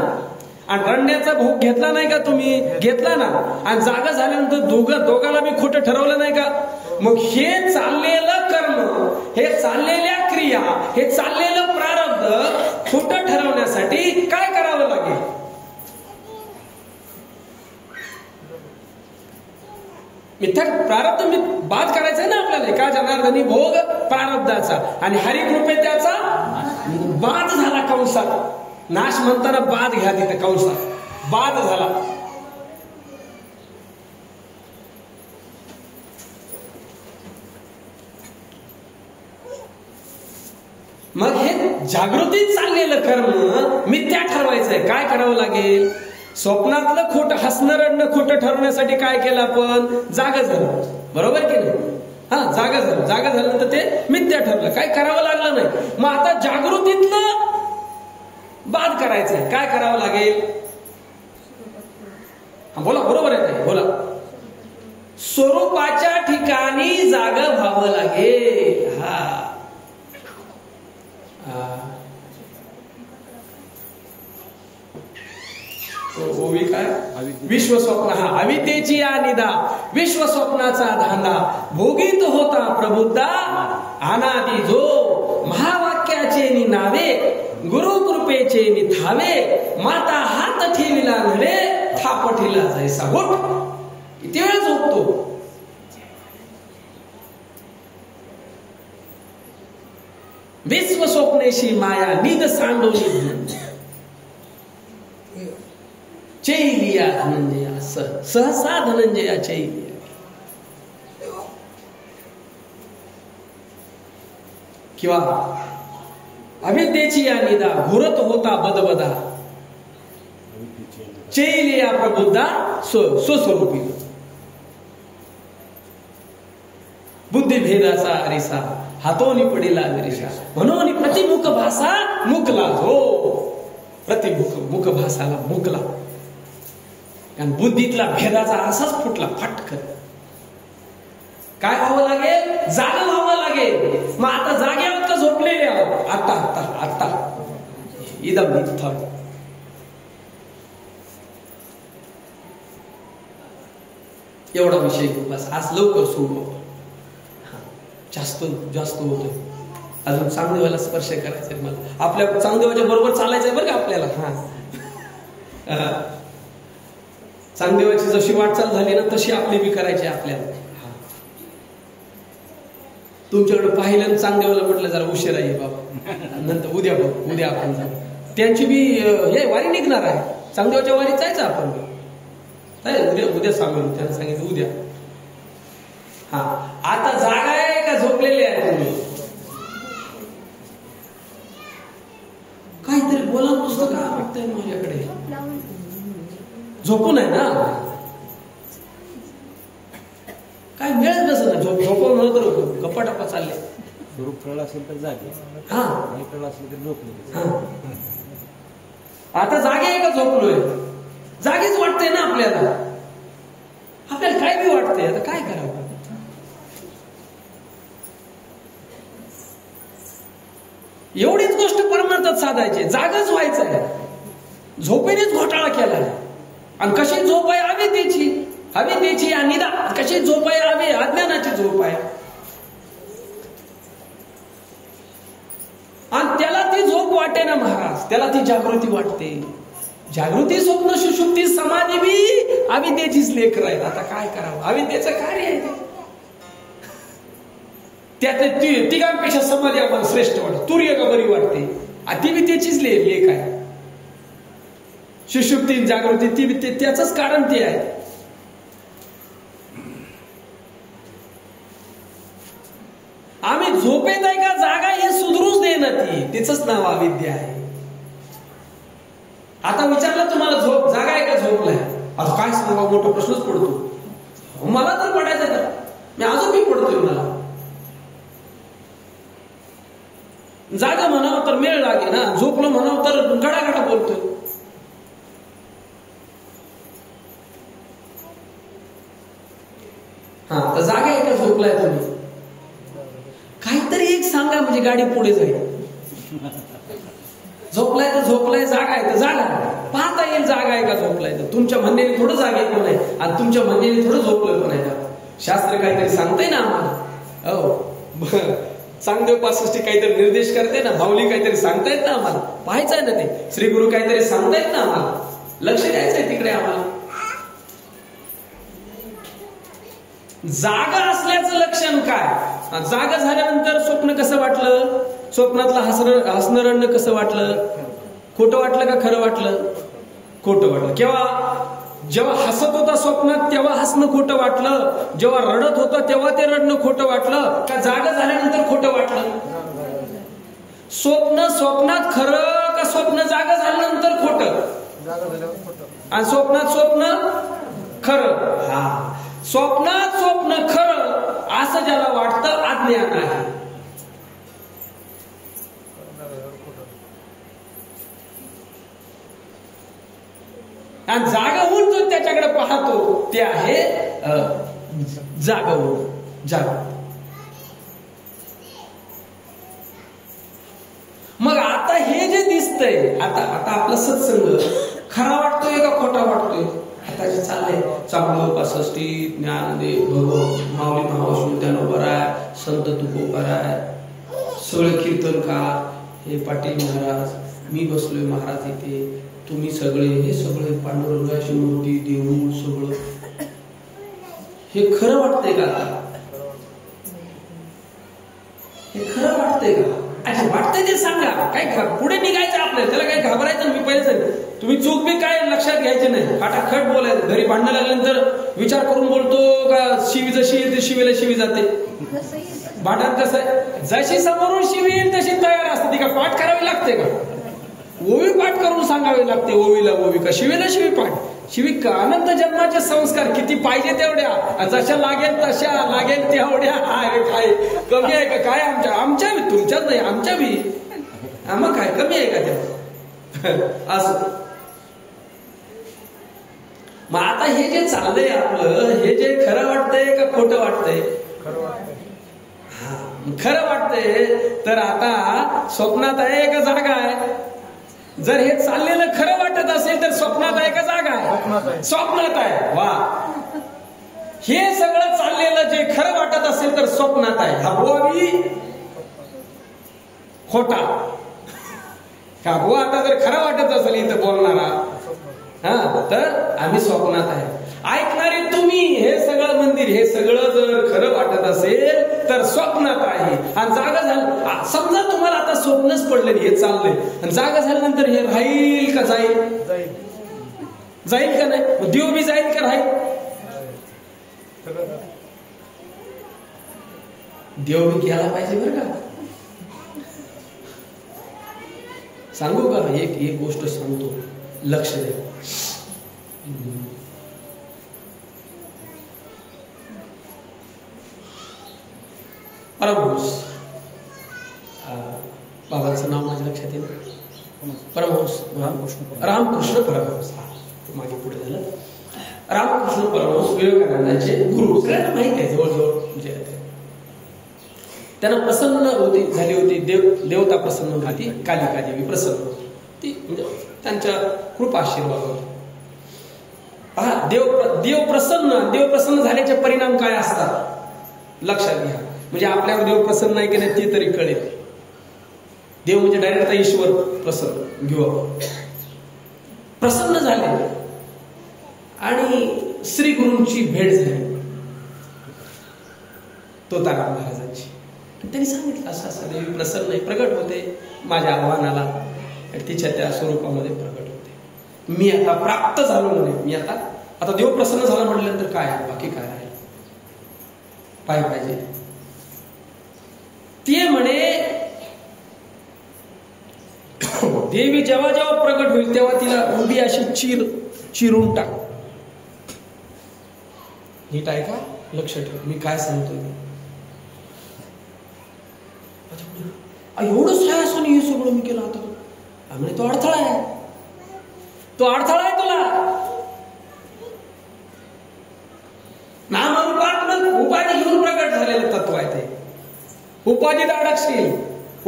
आणि रडण्याचा भोग घेतला नाही का तुम्ही? घेतला ना. आणि जागा झाल्यानंतर दोघाला मी खोटं ठरवलं नाही का? मग हे चाललेलं कर्म, हे चाललेल्या क्रिया, हे चाललेलं प्रारब्ध खोटं ठरवण्यासाठी काय करावं लागेल? मिथ्या प्रारब्ध बाद करायचंय ना आपल्याला. का जनार्दनी भोग प्रारब्धाचा आणि हरिकृपे त्याचा बाद झाला. कंसात नाश म्हणताना बाद घ्या, तिथे कंसात बाद झाला. मग हे जागृतीत चाललेलं कर्म मिथ्या ठरवायचंय. काय करावं लागेल? स्वप्नातलं खोटं हसणं रडणं खोटं ठरवण्यासाठी काय केलं आपण? जागा झालं. बरोबर की नाही? जागा झालं. जागा झाल्यानंतर ते मिथ्या ठरलं, काय करावं लागलं नाही. मग आता जागृतीतलं बाद करायचंय. काय करावं लागेल? बोला, बरोबर आहे काय? बोला. स्वरूपाच्या ठिकाणी जागा व्हावं लागेल. ओवी काय? विश्वस्वप्न. अविद्येची या निदा, विश्वस्वप्नाचा धांदा, भोगीत होता प्रबुद्धा, अनादि जो महावाक्याचे नावे, गुरुकृपेचे थावे, माता हात ठेविला नव्हे, थापठीला जैसा होठ. किती वेळ झोपतो? विश्वस्वप्नेशी माया निद सांडोली, चैलिया धनंजया, सहसा धनंजया चैलिया. किंवा अविद्येची या निदा, घुरत होता बदबदा, चैलिया प्रबुद्धा स्वस्वरूपी. बुद्धिभेदाचा अरिसा, हातोनी पडिला विरिषा, म्हणून प्रतिमुख भासा मुकला जो. प्रतिमुख मुख भासाला मुकला. आणि बुद्धीतला भेदाचा असाच फुटला फटकन. काय व्हावं लागेल? जागा व्हावं लागेल. मग आता जागे आहोत का झोपलेले आहोत? आता आता आता इदम इत्थम. एवढा विषय बस. आज लवकर सोडू. जास्त जास्त होतोय. अजून चांगदेवाला स्पर्श करायचंय मला. आपल्या चांगदेवाच्या बरोबर चालायचंय बरं का आपल्याला. चांगदेवाची जशी वाटचाल झाली ना तशी आपली बी करायची आपल्याला. तुमच्याकडे पाहिलं चांगदेवाला म्हटलं जरा उशिरा ये बाबा, नंतर उद्या बघ, उद्या आपण जाऊ. त्यांची बी हे वारी निघणार आहे. चांगदेवाच्या वारीत जायचं आपण. उद्या उद्या सांगू. त्यांना सांगितलं उद्या. आता जागा आहे का झोपलेले आहे तुम्ही? काहीतरी बोला नुसतं. का वाटतंय माझ्याकडे? झोपून आहे ना? काय मिळत नसं ना. झोपून म्हणत तर गप्पा टप्पा चालले. स्वरूप कळलं असेल तर जागे, नाही कळलं असेल तर झोपले. आता जागे आहे का झोपलोय? जागेच वाटते ना आपल्याला. आपल्याला काय बी वाटते. आता काय करावं? एवढीच गोष्ट परमार्थात साधायची. जागच व्हायचं आहे. झोपेनेच घोटाळा केलाय. आणि कशी झोप आहे? अविद्येची. अविद्येची अनिदा. कशी झोप आहे? अज्ञानाची झोप आहे. आणि त्याला ती झोप वाटे ना महाराज. त्याला ती जागृती वाटते. जागृती, स्वप्न, सुषुप्ती, समाधी बी अविद्येचीच लेकर आहेत. आता काय करावं? अविद्येचं कार्य आहे. त्यातले तिघांपेक्षा समाधी आपण श्रेष्ठ वाटते. तुर्य का बरी वाटते. ती बी त्याचीच लेख आहे. सुषुप्ती जागृती ती बी त्याच कारण ते आहे. आम्ही झोपेत आहे का जागा हे सुधरूच देणं. ती तिचंच नाव अविद्या आहे. आता विचारलं तुम्हाला झोप जागा आहे का झोपलाय, आता काय सांगा मोठा प्रश्नच पडतो. मला तर पडायचं तर मी अजून मी पडतोय. मला जागा म्हणावं तर मेळ लागे ना, झोपलं म्हणावं तर गडागडा बोलतोय. हा तर जागा आहे का झोपलाय तुम्ही, काहीतरी एक सांगा म्हणजे गाडी पुढे जाईल. झोपलाय तर झोपलाय, जागा आहे तर जागा पाहता येईल. जागा आहे का झोपलाय तर तुमच्या म्हणण्याने थोडं जागेत पण आहे आणि तुमच्या म्हणण्याने थोडं झोपलं पण आहे. शास्त्र काहीतरी सांगतंय ना आम्हाला. हो चांगदेव 65 काहीतरी निर्देश करते ना, भाऊली काहीतरी सांगतायत ना आम्हाला, पाहायचंय ना ते. श्री गुरु काहीतरी सांगतायत ना आम्हाला, लक्ष द्यायचंय तिकडे आम्हाला. जागा असल्याचं लक्षण काय, जागा झाल्यानंतर स्वप्न कसं वाटलं, स्वप्नातलं हसणं रडणं कसं वाटलं, खोटं वाटलं का खरं वाटलं, खोटं वाटलं. जेव्हा हसत होता स्वप्नात तेव्हा हसणं खोटं वाटलं, जेव्हा रडत होता तेव्हा ते रडणं खोटं वाटलं का जागा झाल्यानंतर खोटं वाटलं. स्वप्नात खरं का स्वप्न जागा झाल्यानंतर खोटं, आणि स्वप्न खरं. हा स्वप्नात स्वप्न खरं असं ज्याला वाटतं अज्ञान आहे. आणि जागा होऊन जो त्याच्याकडे पाहतो ते आहे जागा होऊन जागा. मग आता हे जे दिसतंय, आता आपला सत्संग खरा वाटतोय का खोटा वाटतोय. आता जे चाललंय चांगलं 65 ज्ञानदेव भगवत माऊली महावैष्णव ज्ञानोबराय संत तुकोबराय सगळे कीर्तनकार, हे पाटील महाराज, मी बसलोय महाराज इथे, तुम्ही सगळे, हे सगळे पांडुरंगाची मूर्ती, देऊळ सगळं, हे खरं वाटतंय का. आता हे खरं वाटतंय का. अच्छा वाटतंय ते सांगा, काय पुढे निघायचं आपल्याला, त्याला काय घाबरायचं. मी पहिले तुम्ही चूक बी काय लक्षात घ्यायचे नाही, खटाखट बोलायचं. घरी भांडणं लागल्यानंतर विचार करून बोलतो का शिवी जशी येते शिवीला शिवी जाते. भांडण कसं आहे, जशी समोरून शिवी येईल तशी तयार असते. ती का पाठ करावी लागते का, ओवी पाठ करून सांगावी लागते. ओवीला ओवी का शिवीला शिवी पाठ. शिवी अनंत जन्माचे संस्कार किती पाहिजे तेवढ्या, जशा लागेल तशा, लागेल तेवढ्या. काय कमी आहे का काय आमच्या तुमच्याच नाही आमच्या बी, मग काय कमी आहे का तेव्हा असं. मग आता हे जे चाललंय आपलं, हे जे खरं वाटतंय का खोटं वाटतंय, खरं वाटतंय. तर आता स्वप्नात आहे का जागा आहे. जर हे चाललेलं खरं वाटत असेल तर स्वप्नात आहे का जागा आहे, स्वप्नात आहे. वा, हे सगळं चाललेलं जे खरं वाटत असेल तर स्वप्नात आहे. हा बुवा बी खोटा. हा बुवा आता जर खरं वाटत असेल इथं बोलणारा, हा तर आम्ही स्वप्नात आहे. ऐकणारे तुम्ही, हे सगळं मंदिर, हे सगळं जर खरं वाटत असेल तर स्वप्नात आहे. आणि जागा झाली, समजा तुम्हाला आता स्वप्नच पडले, हे चाललंय, आणि जागा झाल्यानंतर हे राहील का जाईल, जाईल का नाही. देव बी जाईल का राहील, देव बी घ्यायला पाहिजे बरं का. सांगू का, एक गोष्ट सांगतो, लक्ष द्या. परमहंस, बाबांचं नाव माझ्या लक्षात येईल, परमहंस रामकृष्ण परमहंस. मागे पुढे झालं. रामकृष्ण परमहंस विवेकानंदांचे गुरु, सगळ्यांना माहित आहे जवळजवळ. म्हणजे त्यांना प्रसन्न झाली होती, देवता प्रसन्न होती, कालिका देवी प्रसन्न होती. ती म्हणजे त्यांच्या कृपा आशीर्वाद होता. पहा, देव प्रसन्न झाल्याचे परिणाम काय असतात लक्षात घ्या. म्हणजे आपल्यावर देव प्रसन्न नाही की नाही ते तरी कळेल. देव म्हणजे डायरेक्ट ईश्वर प्रसन्न घेऊ. प्रसन्न झाले आणि श्री गुरूंची भेट झाली तुकाराम महाराजांची. त्यांनी सांगितलं असं असं देवी प्रसन्न आहे, प्रगट होते माझ्या आव्हानाला, तिच्या त्या स्वरूपामध्ये प्रगट होते. मी आता प्राप्त झालो म्हणे. मी आता देव प्रसन्न झाला म्हटल्यानंतर काय बाकी काय आहे पाहिजे. ते म्हणे देवी जेव्हा जेव्हा प्रकट होईल तेव्हा तिला उभी अशी चिरून टाक. नीट आहे का? लक्ष ठेव मी काय सांगतोय. एवढं सायासाने हे सगळं मी केलं आता. आम्ही तो अडथळा आहे, तो अडथळा आहे तुला. उपाधी घेऊन प्रकट झालेलं तत्व आहे ते. उपाधी अडकशील,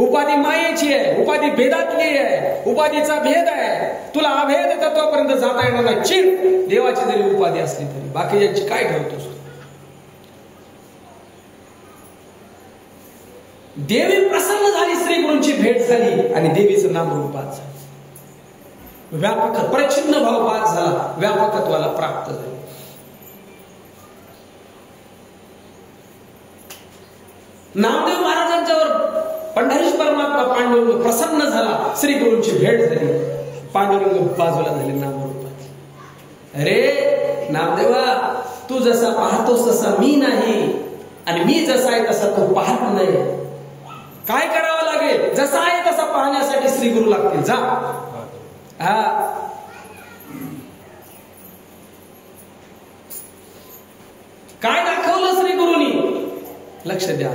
उपाधी मायेची आहे, उपाधी भेदातली आहे, उपाधीचा भेद आहे. तुला अभेद तत्वापर्यंत जाता येणार नाही. चिड देवाची जरी उपाधी असली तरी. बाकीची काय ठेवतोस? देवी प्रसन्न झाली, श्री गुरूंची भेट झाली आणि देवीचं नामरूप बाद झालं. व्यापक प्रचिन्न भाव बाद झाला, व्यापकत्वाला प्राप्त झाले. नामदेव महाराजांच्यावर पंढरीश परमात्मा पांडुरंग प्रसन्न झाला, श्री गुरूंची भेट झाली, पांडुरंग बाजूला झाले नामरूपात. अरे नामदेवा, तू जसा पाहतोस तसा मी नाही आणि मी जसा आहे तसा तू पाहत नाही. काय करावं लागेल? जसा आहे तसा पाहण्यासाठी श्री गुरु लागतील. जा. हा काय दाखवलं श्री गुरुनी? लक्ष द्या.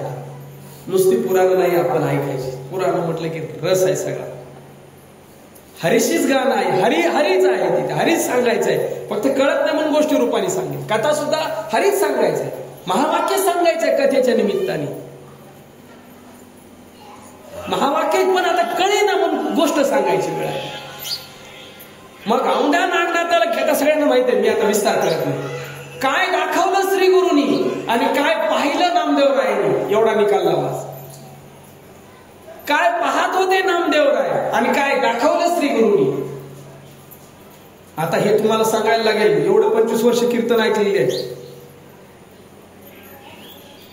नुसती पुराण नाही आपण ऐकायची. पुराण म्हटलं की रस आहे सगळा. हरीशीच गाणं आहे, हरीच आहे तिथे, हरीच सांगायचंय. फक्त कळत नाही म्हणून गोष्टी रूपाने सांगेल. कथा सुद्धा हरीच सांगायचंय, महावाक्य सांगायचंय कथेच्या निमित्ताने. महावाक्य पण आता कळे ना म्हणून गोष्ट सांगायची वेळ आहे. मग औंढ्या नागनाथाला घेता सगळ्यांना माहिती आहे, मी आता विस्तार करत नाही. काय दाखवलं श्री गुरुनी आणि काय पाहिलं नामदेवरायांनी, एवढा निकाल लावा. काय पाहत होते नामदेवराय आणि काय दाखवलं श्री गुरुनी. आता हे तुम्हाला सांगायला लागेल. एवढं 25 वर्ष कीर्तन ऐकलेली आहे.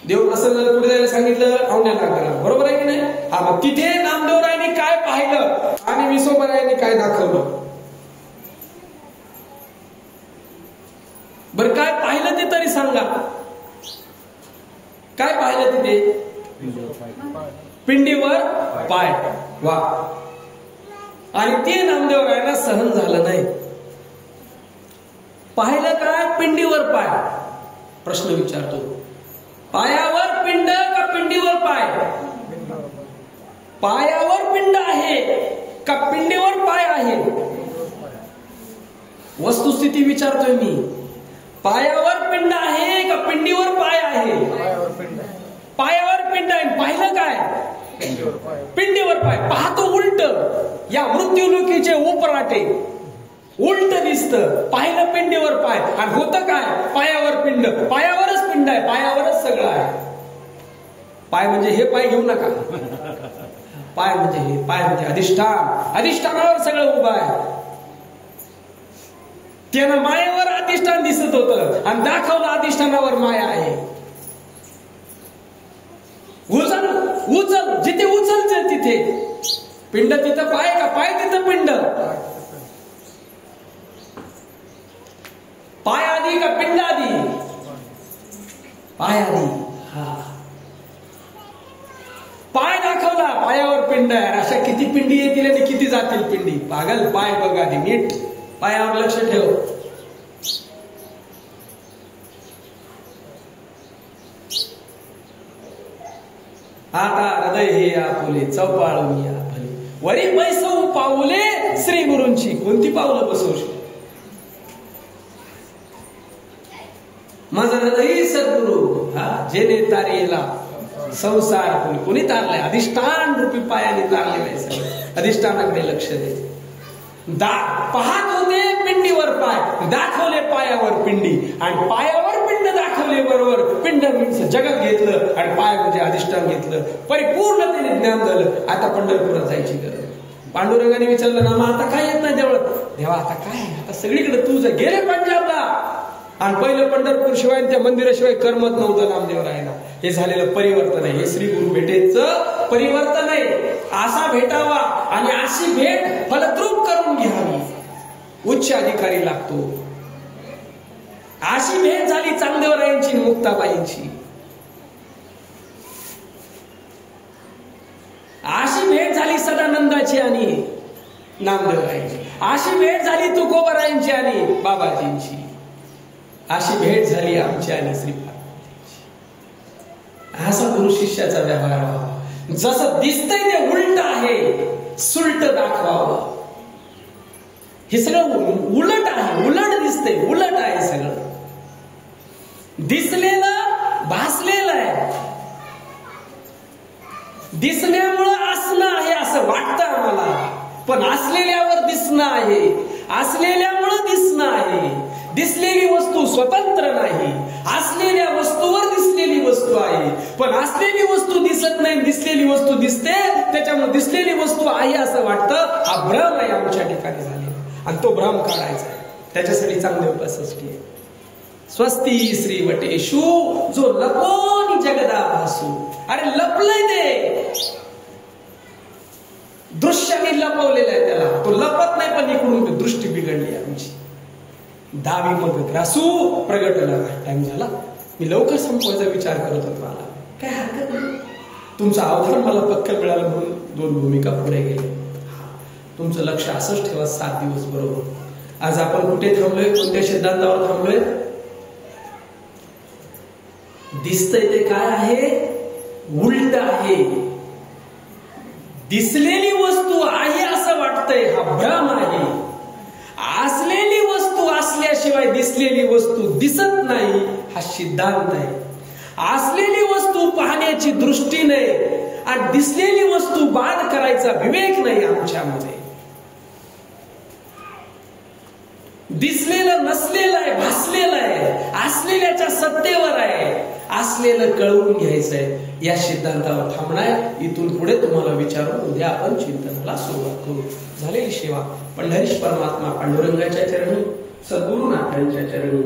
देव प्रसन्न पुढे जायला सांगितलं औंढ्या नागनाथाला, बरोबर आहे की नाही? हा, मग तिथे नामदेवरायांनी काय पाहिलं आणि विसोबरायांनी काय दाखवलं? बरं काय पाहिलं ते तरी सांगा. काय पाहिलं तिथे? पिंडीवर पाय. वा. आणि ते नामदेवरायांना सहन झालं नाही. पाहिलं काय? पिंडीवर पाय. प्रश्न विचारतो, पायावर पिंड का पिंडीवर पाय? पायावर पिंड आहे का पिंडीवर पाय आहे? वस्तुस्थिती विचारतोय मी. पायावर पिंड आहे का पिंडीवर पाय आहे? पायावर पिंड आहे. पाहिलं काय? पिंडीवर पाय. पाहतो उलट. या मृत्यूलोकीचे उपराटे उलट दिसतं. पाहिलं पिंडीवर पाय आणि होतं काय? पायावर पिंड. पायावरच पिंड आहे, पायावरच सगळं आहे. पाय म्हणजे हे पाय घेऊ नका. पाय म्हणजे हे, पाय म्हणजे अधिष्ठान. अधिष्ठानावर सगळं उभं आहे. त्यानं मायेवर अधिष्ठान दिसत होतं आणि दाखवलं अधिष्ठानावर माया आहे. उचल जिथे उचलचं तिथे पिंड, तिथं पाय का पाय तिथं पिंड? पाय आधी का पिंड आधी? पाय आधी. हा, पाय दाखवला, पायावर पिंड आहे. अशा किती पिंडी येतील आणि किती जातील पिंडी? पागल. पाय बघ आधी नीट. पायावर लक्ष ठेव. आता हृदय हे आपुले चौपाळून या भले, वरी बैसवू पाऊले श्री गुरूंची. कोणती पावलं बसवशील? माझं हृदय सद्गुरु. हा, जेने तारेला संसार कोणी तारलाय? अधिष्ठान रूपी पायाने तारलेलं आहे सगळं. अधिष्ठानाकडे लक्ष दे. पाहत होते पिंडीवर पाय, दाखवले पायावर पिंडी आणि पायावर पिंड दाखवले. बरोबर, पिंड म्हणजे जगत घेतलं आणि पाय म्हणजे अधिष्ठान घेतलं. परिपूर्णतेने ज्ञान झालं. आता पंढरपुरात जायची गरज. पांडुरंगाने विचारलं ना, मग आता काय येत नाही देवळात? देवा आता काय? आता सगळीकडे तुझं गेले पंजाबला आणि पहिलं पंढरपूर शिवाय त्या मंदिराशिवाय करमत नव्हतं नामदेवरायांना. हे झालेलं परिवर्तन आहे. हे श्री गुरु भेटेचं परिवर्तन आहे. असा भेटावा आणि अशी भेट फलद्रूप करून घ्यावी. उच्च अधिकारी लागतो. अशी भेट झाली चांगदेवरायांची, मुक्ताबाईंची. अशी भेट झाली सदानंदाची आणि नामदेवरायांची. अशी भेट झाली तुकोबरायांची आणि बाबाजींची. अशी भेट झाली आमची आणि श्रीपाद. असा गुरु शिष्याचा व्यवहार व्हावा. जसं दिसतंय ते उलट आहे, सुलट दाखवावं. हे सगळं उलट आहे, उलट दिसतंय, उलट आहे सगळं. दिसलेलं भासलेलं आहे. दिसण्यामुळं असणं आहे असं वाटतं आम्हाला, पण असलेल्यावर दिसणं आहे, असलेल्यामुळं दिसणं आहे. दिसलेली वस्तू स्वतंत्र नाही, असलेल्या वस्तूवर दिसलेली वस्तू आहे. पण असलेली वस्तू दिसत नाही, दिसलेली वस्तू दिसते, त्याच्यामुळे दिसलेली वस्तू आहे असं वाटतं. हा भ्रम आहे आमच्या ठिकाणी झालेला, आणि तो भ्रम काढायचा आहे. त्याच्यासाठी चांगले उपाय षष्ठी आहे. स्वस्ती श्री वटेषु जो लपोनी जगदा भासू. अरे लपलंय ते, दृश्याने लपवलेलं आहे त्याला, तो लपत नाही. पण इकडून दृष्टी बिघडली आमची. दावी मग ग्रासू प्रगटला. टाइम झाला, मी लवकर संपवायचा विचार करत होतो. मला काय हरकत नाही, तुमचं आव्हान मला पक्क मिळालं म्हणून 2 भूमिका पुढे गेले. तुमचं लक्ष असंच ठेवा 7 दिवस बरोबर. आज आपण कुठे थांबलोय, कोणत्या सिद्धांतावर थांबलोय? दिसतंय ते काय आहे? उलट आहे. दिसलेली वस्तू आहे असं वाटतंय, हा भ्रम आहे. असलेली वस्तू असल्याशिवाय दिसलेली वस्तू दिसत नाही, हा सिद्धांत आहे. असलेली वस्तू पाहण्याची दृष्टी नाही आणि दिसलेली वस्तू बाद करायचा विवेक नाही आमच्यामध्ये. दिसलेलं नसलेलं आहे, भासलेलं आहे, असलेल्याच्या सत्तेवर आहे. असलेलं कळवून घ्यायचंय, या सिद्धांतावर थांबणार. इथून पुढे तुम्हाला विचारून उद्या आपण चिंतनाला सुरुवात करू. झालेली सेवा पंढरीश परमात्मा पांडुरंगाच्या चरणी, सद्गुरुनाथांच्या चरणी